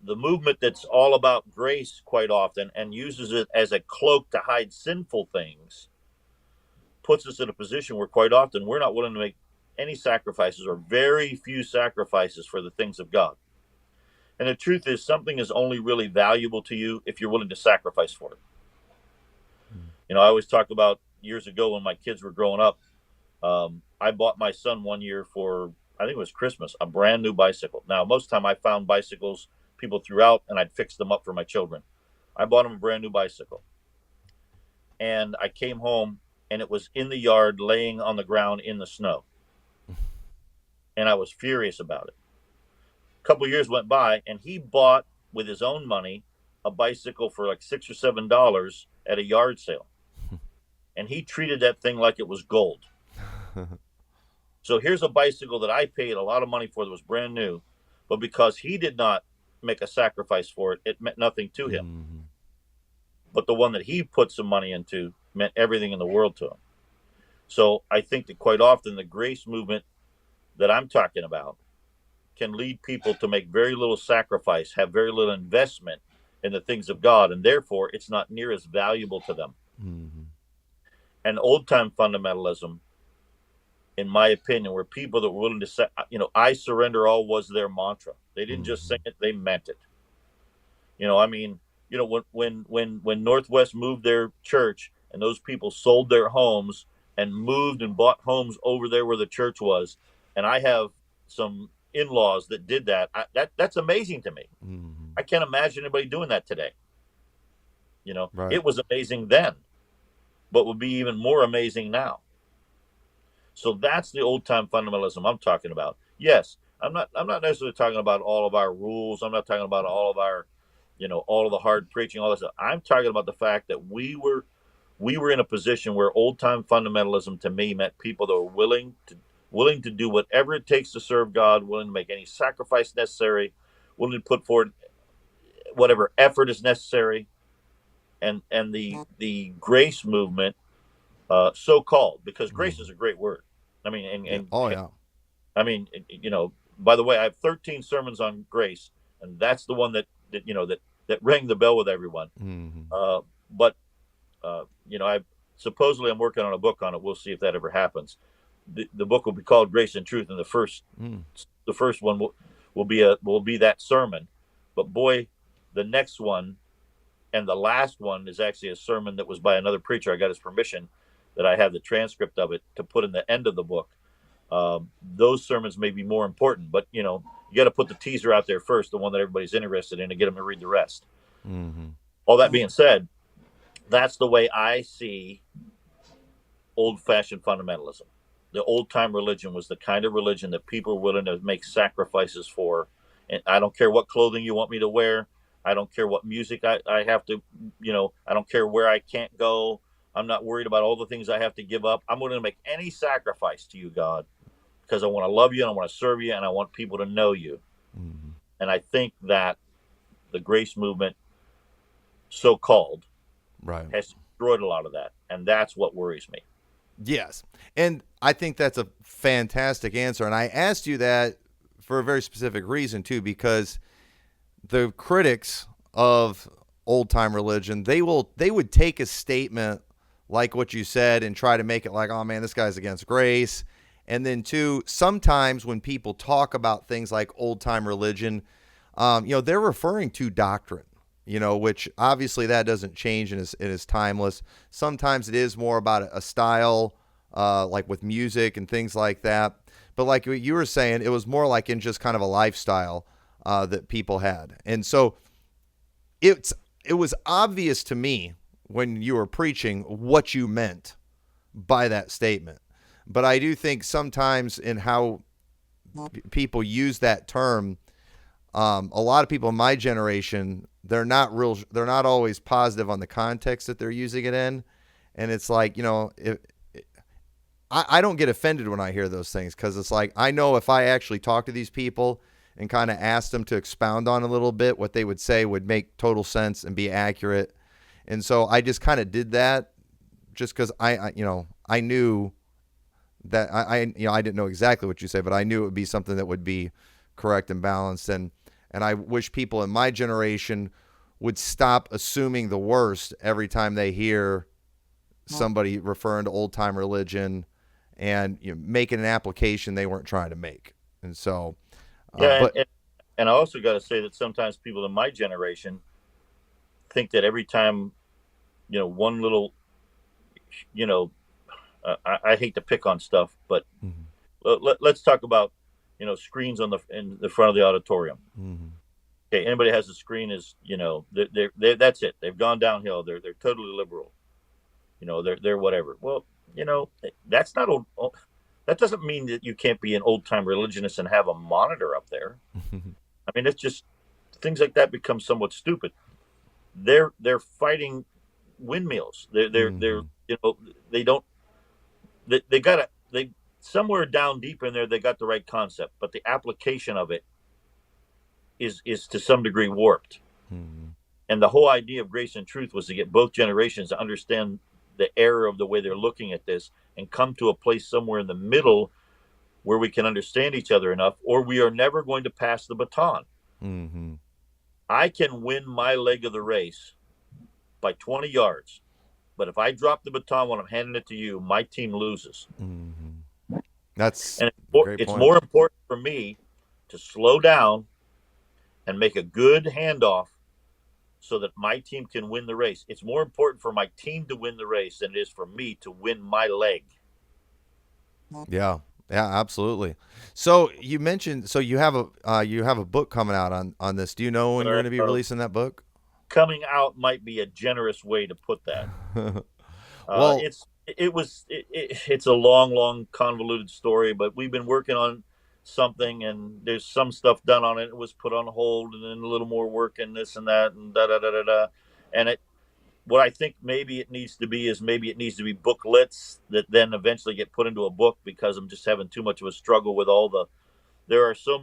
the movement that's all about grace quite often and uses it as a cloak to hide sinful things puts us in a position where quite often we're not willing to make any sacrifices, or very few sacrifices, for the things of God. And the truth is, something is only really valuable to you if you're willing to sacrifice for it. I always talk about years ago when my kids were growing up, I bought my son one year for, I think it was Christmas, a brand new bicycle. Now, most of the time I found bicycles people threw out, and I'd fix them up for my children. I bought him a brand new bicycle. And I came home, and it was in the yard, laying on the ground in the snow. And I was furious about it. A couple of years went by, and he bought, with his own money, a bicycle for like $6 or $7 at a yard sale. And he treated that thing like it was gold. So here's a bicycle that I paid a lot of money for that was brand new, but because he did not make a sacrifice for it, it meant nothing to him. Mm-hmm. But the one that he put some money into meant everything in the world to him. So I think that quite often the grace movement that I'm talking about can lead people to make very little sacrifice, have very little investment in the things of God, and therefore it's not near as valuable to them. Mm-hmm. And old-time fundamentalism, in my opinion, were people that were willing to say, I surrender all was their mantra. They didn't just sing it, they meant it. When Northwest moved their church and those people sold their homes and moved and bought homes over there where the church was, and I have some in-laws that did that, that's amazing to me. Mm-hmm. I can't imagine anybody doing that today. Right. It was amazing then, but would be even more amazing now. So that's the old-time fundamentalism I'm talking about. Yes, I'm not necessarily talking about all of our rules. I'm not talking about all of our, all of the hard preaching, all that stuff. I'm talking about the fact that we were in a position where old-time fundamentalism to me meant people that were willing to do whatever it takes to serve God, willing to make any sacrifice necessary, willing to put forward whatever effort is necessary, and the grace movement, so-called, because grace is a great word. I mean, I mean, by the way, I have 13 sermons on grace, and that's the one that rang the bell with everyone. Mm-hmm. But I'm working on a book on it. We'll see if that ever happens. the book will be called Grace and Truth, and Mm. the first one will be that sermon. But boy, the next one and the last one is actually a sermon that was by another preacher. I got his permission that I have the transcript of it to put in the end of the book. Those sermons may be more important, but you got to put the teaser out there first, the one that everybody's interested in, to get them to read the rest. Mm-hmm. All that being said, that's the way I see old-fashioned fundamentalism. The old-time religion was the kind of religion that people were willing to make sacrifices for. And I don't care what clothing you want me to wear. I don't care what music I have to, I don't care where I can't go. I'm not worried about all the things I have to give up. I'm willing to make any sacrifice to you, God, because I want to love you and I want to serve you and I want people to know you. Mm-hmm. And I think that the grace movement, so-called, Right. has destroyed a lot of that. And that's what worries me. Yes. And I think that's a fantastic answer. And I asked you that for a very specific reason, too, because the critics of old-time religion, they would take a statement like what you said and try to make it like, oh, man, this guy's against grace. And then, too, sometimes when people talk about things like old-time religion, they're referring to doctrine. Which obviously that doesn't change and is timeless. Sometimes it is more about a style, like with music and things like that. But like what you were saying, it was more like in just kind of a lifestyle that people had. And so it was obvious to me when you were preaching what you meant by that statement. But I do think sometimes in how people use that term, a lot of people in my generation, they're not always positive on the context that they're using it in. And it's like, I don't get offended when I hear those things, because it's like, I know if I actually talk to these people and kind of ask them to expound on a little bit, what they would say would make total sense and be accurate. And so I just kind of did that just because I knew that I didn't know exactly what you say, but I knew it would be something that would be correct and balanced. And I wish people in my generation would stop assuming the worst every time they hear somebody referring to old-time religion and making an application they weren't trying to make. And so, and I also got to say that sometimes people in my generation think that every time, one little, I hate to pick on stuff, but let's talk about, screens in the front of the auditorium. Mm-hmm. Okay, anybody has a screen is, they're that's it. They've gone downhill. They're totally liberal. They're whatever. Well, that's not old. That doesn't mean that you can't be an old time religionist and have a monitor up there. I mean, it's just things like that become somewhat stupid. They're fighting windmills. They're they don't they got they somewhere down deep in there they got the right concept, but the application of it is to some degree warped. Mm-hmm. And the whole idea of grace and truth was to get both generations to understand the error of the way they're looking at this and come to a place somewhere in the middle where we can understand each other enough, or we are never going to pass the baton. Mm-hmm. I can win my leg of the race by 20 yards, but if I drop the baton when I'm handing it to you, my team loses. Mm-hmm. That's and great it's point. more important for me to slow down and make a good handoff so that my team can win the race. It's more important for my team to win the race than it is for me to win my leg. Yeah, absolutely. So you mentioned, you have a book coming out on this. Do you know when you're going to be releasing that book? Coming out might be a generous way to put that. Well, it's a long convoluted story, but we've been working on something, and there's some stuff done on it. It was put on hold, and then a little more work and this and that and da da da da da. And what I think maybe it needs to be booklets that then eventually get put into a book, because I'm just having too much of a struggle with there are too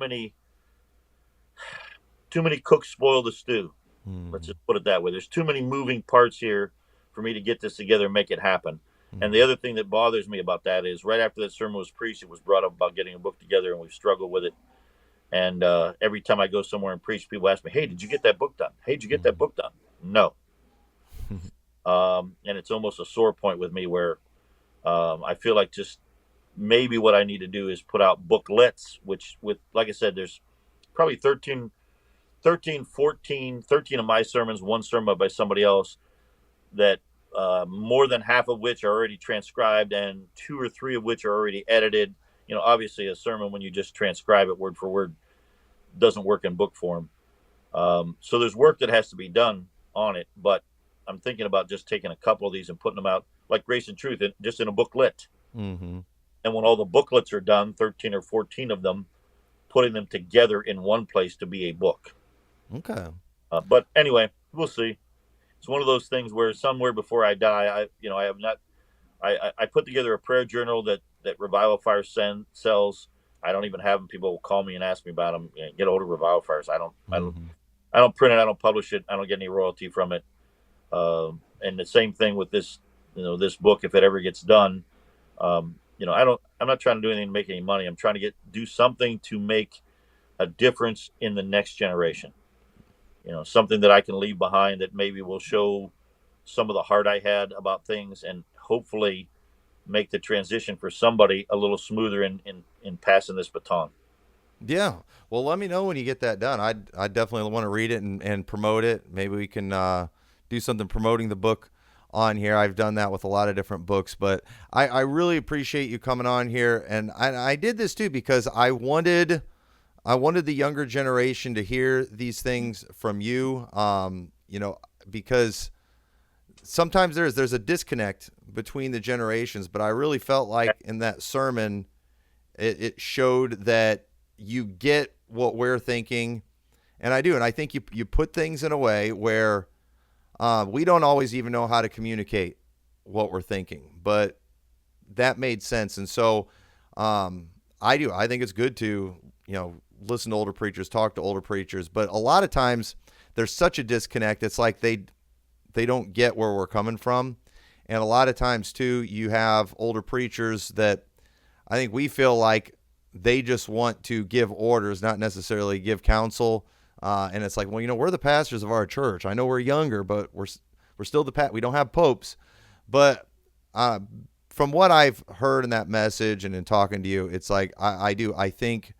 many cooks spoil the stew. Let's just put it that way. There's too many moving parts here for me to get this together and make it happen. And the other thing that bothers me about that is right after that sermon was preached, it was brought up about getting a book together, and we've struggled with it. And every time I go somewhere and preach, people ask me, hey, did you get that book done? Hey, did you get that book done? No. And it's almost a sore point with me where I feel like just maybe what I need to do is put out booklets, which with, like I said, there's probably 13 of my sermons, one sermon by somebody else, that more than half of which are already transcribed and 2 or 3 of which are already edited. Obviously a sermon, when you just transcribe it word for word, doesn't work in book form. So there's work that has to be done on it, but I'm thinking about just taking a couple of these and putting them out like Grace and Truth, just in a booklet. Mm-hmm. And when all the booklets are done, 13 or 14 of them, putting them together in one place to be a book. Okay. But anyway, we'll see. It's one of those things where somewhere before I die, I have not. I put together a prayer journal that Revival Fire sells. I don't even have them. People will call me and ask me about them. Get a hold of Revival Fires. Mm-hmm. I don't print it. I don't publish it. I don't get any royalty from it. And the same thing with this, this book. If it ever gets done, I'm not trying to do anything to make any money. I'm trying to do something to make a difference in the next generation. Something that I can leave behind that maybe will show some of the heart I had about things, and hopefully make the transition for somebody a little smoother in passing this baton. Yeah. Well, let me know when you get that done. I definitely want to read it and promote it. Maybe we can do something promoting the book on here. I've done that with a lot of different books, but I really appreciate you coming on here. And I did this too because I wanted the younger generation to hear these things from you, because sometimes there's a disconnect between the generations, but I really felt like in that sermon, it showed that you get what we're thinking, and I do. And I think you put things in a way where we don't always even know how to communicate what we're thinking, but that made sense. And so I do. I think it's good to, listen to older preachers, talk to older preachers, but a lot of times there's such a disconnect. It's like they don't get where we're coming from. And a lot of times too, you have older preachers that I think we feel like they just want to give orders, not necessarily give counsel. And it's like, well, we're the pastors of our church. I know we're younger, but we're still we don't have popes. But from what I've heard in that message and in talking to you, it's like I do. I think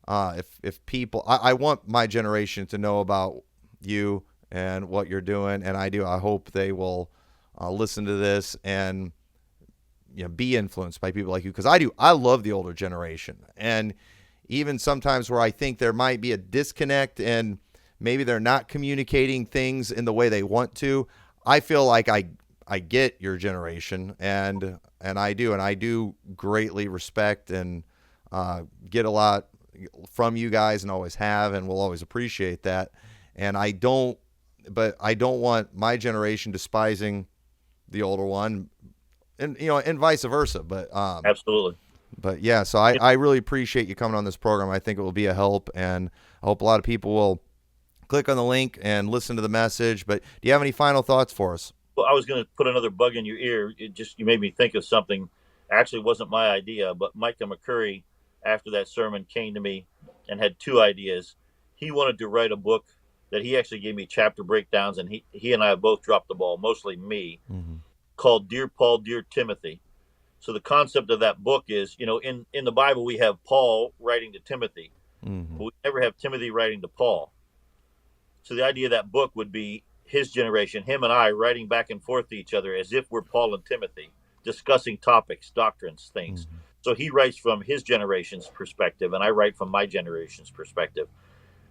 if people, I want my generation to know about you and what you're doing, and I do. I hope they will listen to this and be influenced by people like you, because I do. I love the older generation, and even sometimes where I think there might be a disconnect and maybe they're not communicating things in the way they want to, I feel like I get your generation, and I do greatly respect and get a lot from you guys, and always have, and will always appreciate that. And I don't want my generation despising the older one, and and vice versa. But Absolutely. But yeah, so I really appreciate you coming on this program. I think it will be a help, and I hope a lot of people will click on the link and listen to the message. But do you have any final thoughts for us? Well, I was going to put another bug in your ear. You made me think of something. Actually, it wasn't my idea, but Micah McCurry, after that sermon, came to me and had 2 ideas. He wanted to write a book that he actually gave me chapter breakdowns, and he and I have both dropped the ball, mostly me, called Dear Paul, Dear Timothy. So the concept of that book is, in the Bible, we have Paul writing to Timothy, but we never have Timothy writing to Paul. So the idea of that book would be his generation, him and I, writing back and forth to each other as if we're Paul and Timothy, discussing topics, doctrines, things. So he writes from his generation's perspective, and I write from my generation's perspective,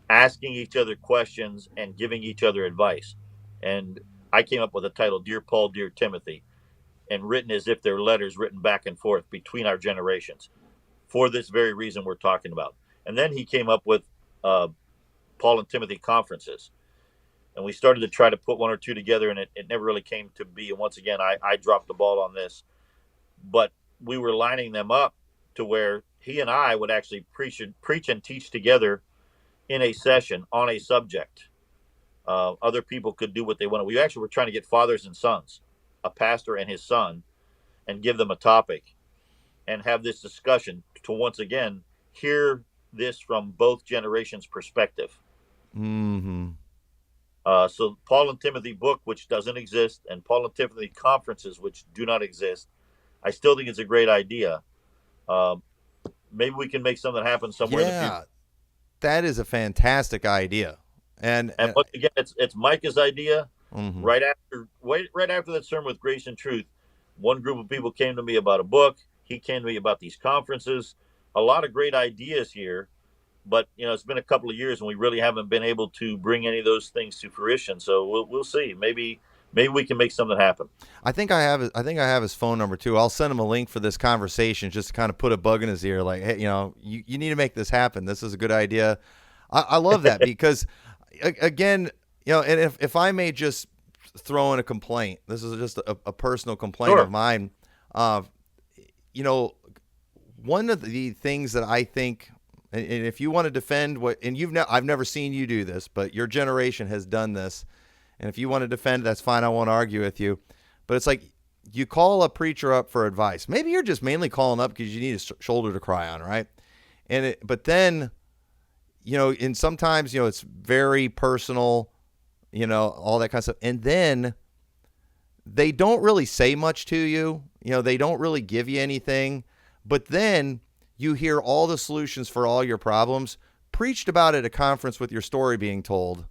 asking each other questions and giving each other advice. And I came up with a title, Dear Paul, Dear Timothy, and written as if they're letters written back and forth between our generations for this very reason we're talking about. And then he came up with Paul and Timothy conferences. And we started to try to put 1 or 2 together, and it never really came to be. And once again, I dropped the ball on this. But we were lining them up to where he and I would actually preach and teach together in a session on a subject. Other people could do what they wanted. We actually were trying to get fathers and sons, a pastor and his son, and give them a topic and have this discussion to once again hear this from both generations' perspective. So Paul and Timothy book, which doesn't exist, and Paul and Timothy conferences, which do not exist. I still think it's a great idea, Um, Maybe we can make something happen somewhere in the future. Yeah, that is a fantastic idea. And, And once again, it's Micah's idea. mhm. Right after that sermon with Grace and Truth, one group of people came to me about a book. He came to me about these conferences. A lot of great ideas here, but it's been a couple of years and we really haven't been able to bring any of those things to fruition. So we'll see. Maybe we can make something happen. I think I have his phone number too. I'll send him a link for this conversation just to kind of put a bug in his ear, like, hey, you need to make this happen. This is a good idea. I love that because, again, and if I may just throw in a complaint, this is just a personal complaint Sure. of mine. Uh, you know, one of the things that I think, and if you want to defend what, and I've never seen you do this, but your generation has done this. And if you want to defend, that's fine. I won't argue with you. But it's like you call a preacher up for advice. Maybe you're just mainly calling up because you need a shoulder to cry on, right? But then, and sometimes, it's very personal, all that kind of stuff. And then they don't really say much to you. They don't really give you anything. But then you hear all the solutions for all your problems preached about at a conference with your story being told.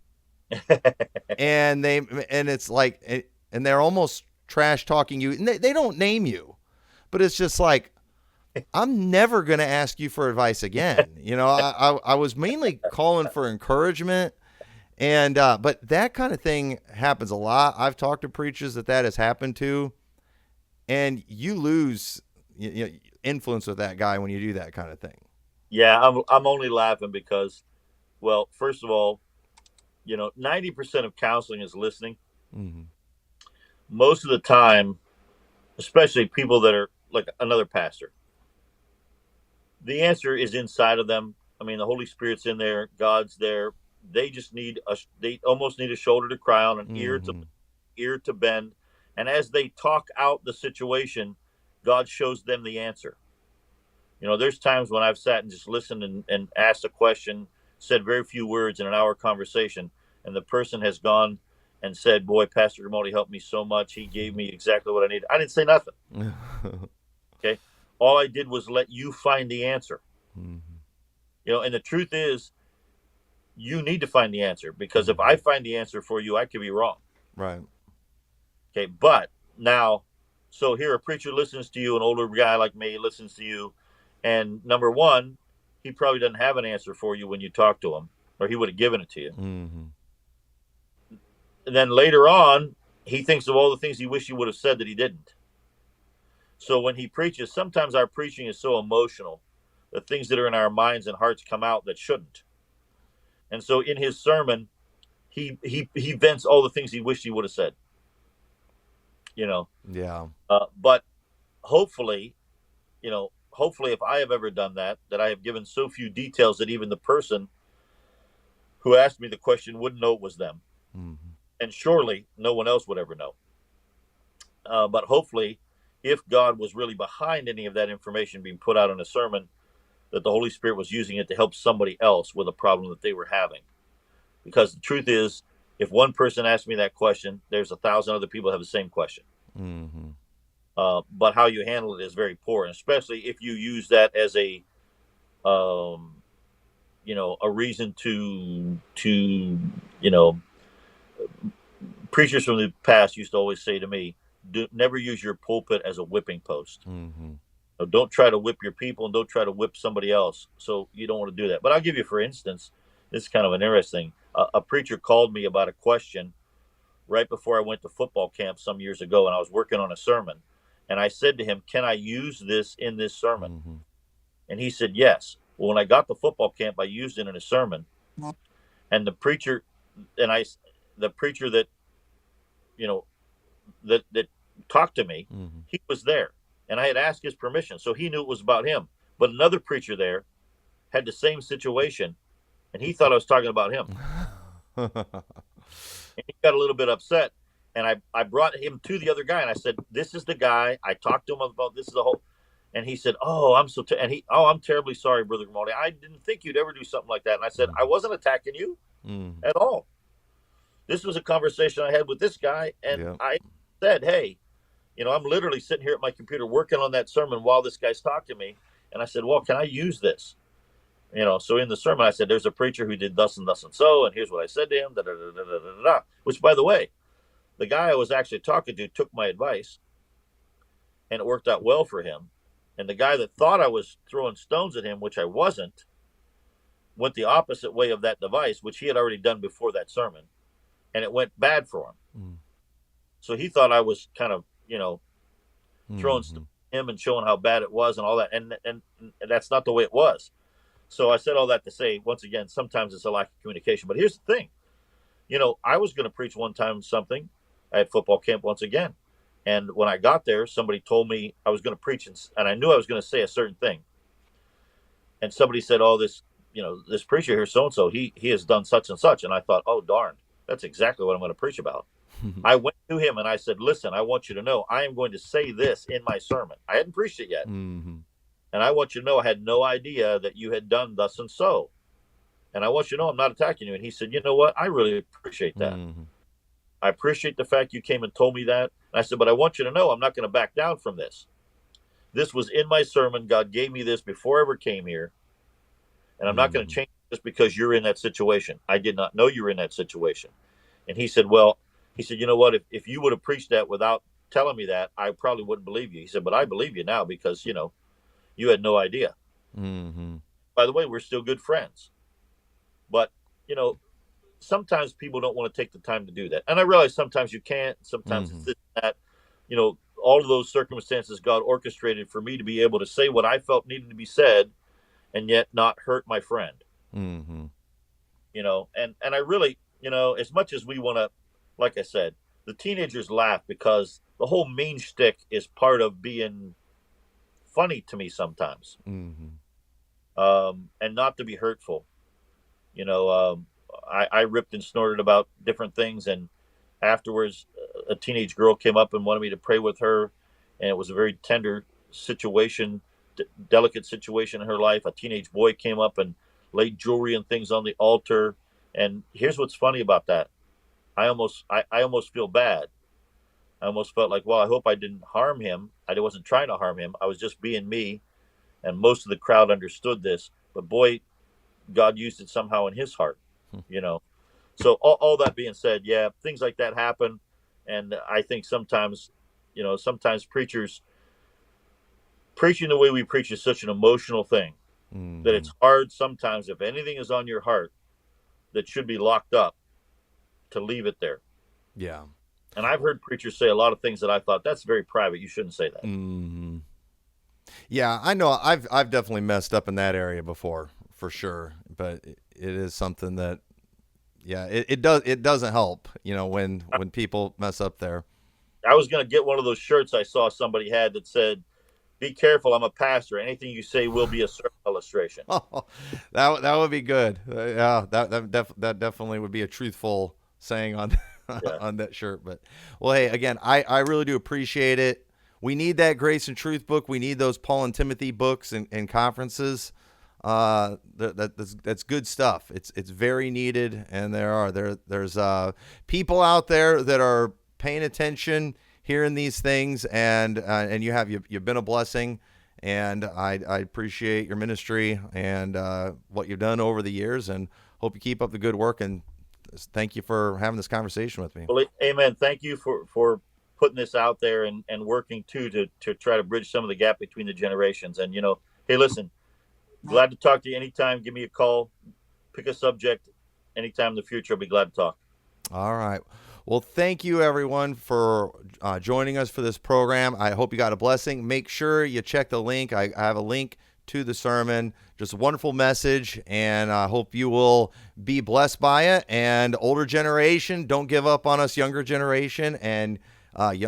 And it's like, and they're almost trash talking you, and they don't name you, but it's just like, I'm never going to ask you for advice again. I was mainly calling for encouragement, and but that kind of thing happens a lot. I've talked to preachers that has happened to, and you lose influence with that guy when you do that kind of thing. Yeah, I'm only laughing because, well, first of all, 90% of counseling is listening. Mm-hmm. Most of the time, especially people that are like another pastor, the answer is inside of them. I mean, the Holy Spirit's in there, God's there. They almost need a shoulder to cry on, an Mm-hmm. ear to bend, and as they talk out the situation, God shows them the answer. There's times when I've sat and just listened and asked a question, said very few words in an hour conversation, and the person has gone and said, "Boy, Pastor Grimaldi helped me so much. He gave me exactly what I needed." I didn't say nothing. Okay, all I did was let you find the answer. Mm-hmm. And the truth is, you need to find the answer, because if I find the answer for you, I could be wrong. Right. Okay, but now, so here a preacher listens to you, an older guy like me listens to you, and number one, he probably doesn't have an answer for you when you talk to him, or he would have given it to you. Mm-hmm. And then later on, he thinks of all the things he wished he would have said that he didn't. So when he preaches, sometimes our preaching is so emotional that things that are in our minds and hearts come out that shouldn't. And so in his sermon, he vents all the things he wished he would have said. Yeah. But hopefully, hopefully, if I have ever done that, I have given so few details that even the person who asked me the question wouldn't know it was them. Mm-hmm. And surely no one else would ever know. But hopefully, if God was really behind any of that information being put out in a sermon, that the Holy Spirit was using it to help somebody else with a problem that they were having. Because the truth is, if one person asked me that question, there's 1,000 other people who have the same question. Mm-hmm. But how you handle it is very poor, and especially if you use that as a reason to preachers from the past used to always say to me, never use your pulpit as a whipping post. Mm-hmm. So don't try to whip your people, and don't try to whip somebody else. So you don't want to do that. But I'll give you, for instance, this is kind of an interesting. A preacher called me about a question right before I went to football camp some years ago, and I was working on a sermon. And I said to him, "Can I use this in this sermon?" Mm-hmm. And he said, "Yes." Well, when I got to football camp, I used it in a sermon. And the preacher that that talked to me, Mm-hmm. he was there, and I had asked his permission, so he knew it was about him. But another preacher there had the same situation, and he thought I was talking about him. And he got a little bit upset, and I brought him to the other guy, and I said, "This is the guy. I talked to him about this is the whole." And he said, "Oh, I'm terribly sorry, Brother Grimaldi. I didn't think you'd ever do something like that." And I said, "I wasn't attacking you Mm-hmm. at all. This was a conversation I had with this guy, and Yeah. I said, hey, I'm literally sitting here at my computer working on that sermon while this guy's talking to me, And I said, well, can I use this? So in the sermon, I said, there's a preacher who did thus and so, and here's what I said to him, da, da, da, da, da, da, da. Which, by the way, the guy I was actually talking to took my advice, and it worked out well for him. And the guy that thought I was throwing stones at him, which I wasn't, went the opposite way of that device, which he had already done before that sermon, and it went bad for him. Mm. So he thought I was kind of, throwing stones at him and showing how bad it was and all that, and that's not the way it was. So I said all that to say, once again, sometimes it's a lack of communication. But here's the thing. I was going to preach one time something at football camp once again. And when I got there, somebody told me I was going to preach, and I knew I was going to say a certain thing. And somebody said, oh, this preacher here, so-and-so, he has done such and such. And I thought, oh, darn, that's exactly what I'm going to preach about. I went to him and I said, listen, I want you to know I am going to say this in my sermon. I hadn't preached it yet. Mm-hmm. And I want you to know I had no idea that you had done thus and so. And I want you to know I'm not attacking you. And he said, you know what? I really appreciate that. Mm-hmm. I appreciate the fact you came and told me that. And I said, but I want you to know I'm not going to back down from this. This was in my sermon. God gave me this before I ever came here. And I'm not going to change it just because you're in that situation. I did not know you were in that situation. And he said, you know what? If you would have preached that without telling me that, I probably wouldn't believe you. He said, but I believe you now because, you had no idea. Mm-hmm. By the way, we're still good friends. But, sometimes people don't want to take the time to do that. And I realize sometimes you can't. Sometimes it's this and that. All of those circumstances God orchestrated for me to be able to say what I felt needed to be said and yet not hurt my friend. Mm-hmm. And I really, as much as we want to, like I said, the teenagers laugh because the whole mean shtick is part of being funny to me sometimes. Mm-hmm. And not to be hurtful. I ripped and snorted about different things, and afterwards a teenage girl came up and wanted me to pray with her, and it was a very tender situation, delicate situation in her life. A teenage boy came up and laid jewelry and things on the altar, and here's what's funny about that. I almost feel bad. I almost felt like, well, I hope I didn't harm him. I wasn't trying to harm him. I was just being me. And most of the crowd understood this. But boy, God used it somehow in his heart, So all that being said, yeah, things like that happen. And I think sometimes preaching the way we preach is such an emotional thing that it's hard sometimes, if anything is on your heart that should be locked up, to leave it there. Yeah. And I've heard preachers say a lot of things that I thought, that's very private. You shouldn't say that. Mm-hmm. Yeah, I know. I've definitely messed up in that area before, for sure. But it is something that, yeah, it doesn't help, when people mess up there. I was going to get one of those shirts I saw somebody had that said, "Be careful, I'm a pastor. Anything you say will be a sermon illustration." Oh, that would be good. Yeah, that definitely would be a truthful saying on on that shirt. But well, hey, again, I really do appreciate it. We need that Grace and Truth book. We need those Paul and Timothy books and conferences. That's good stuff. It's very needed, and there's people out there that are paying attention, hearing these things, and you've been a blessing, and I appreciate your ministry and what you've done over the years, and hope you keep up the good work. And thank you for having this conversation with me. Well, amen. Thank you for putting this out there and working to try to bridge some of the gap between the generations. And hey, listen. Glad to talk to you anytime. Give me a call. Pick a subject anytime in the future. I'll be glad to talk. All right. Well, thank you, everyone, for joining us for this program. I hope you got a blessing. Make sure you check the link. I have a link to the sermon. Just a wonderful message, and I hope you will be blessed by it. And older generation, don't give up on us, younger generation. And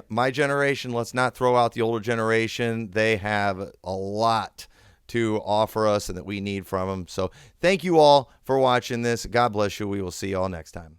my generation, let's not throw out the older generation. They have a lot to offer us and that we need from them. So thank you all for watching this. God bless you. We will see you all next time.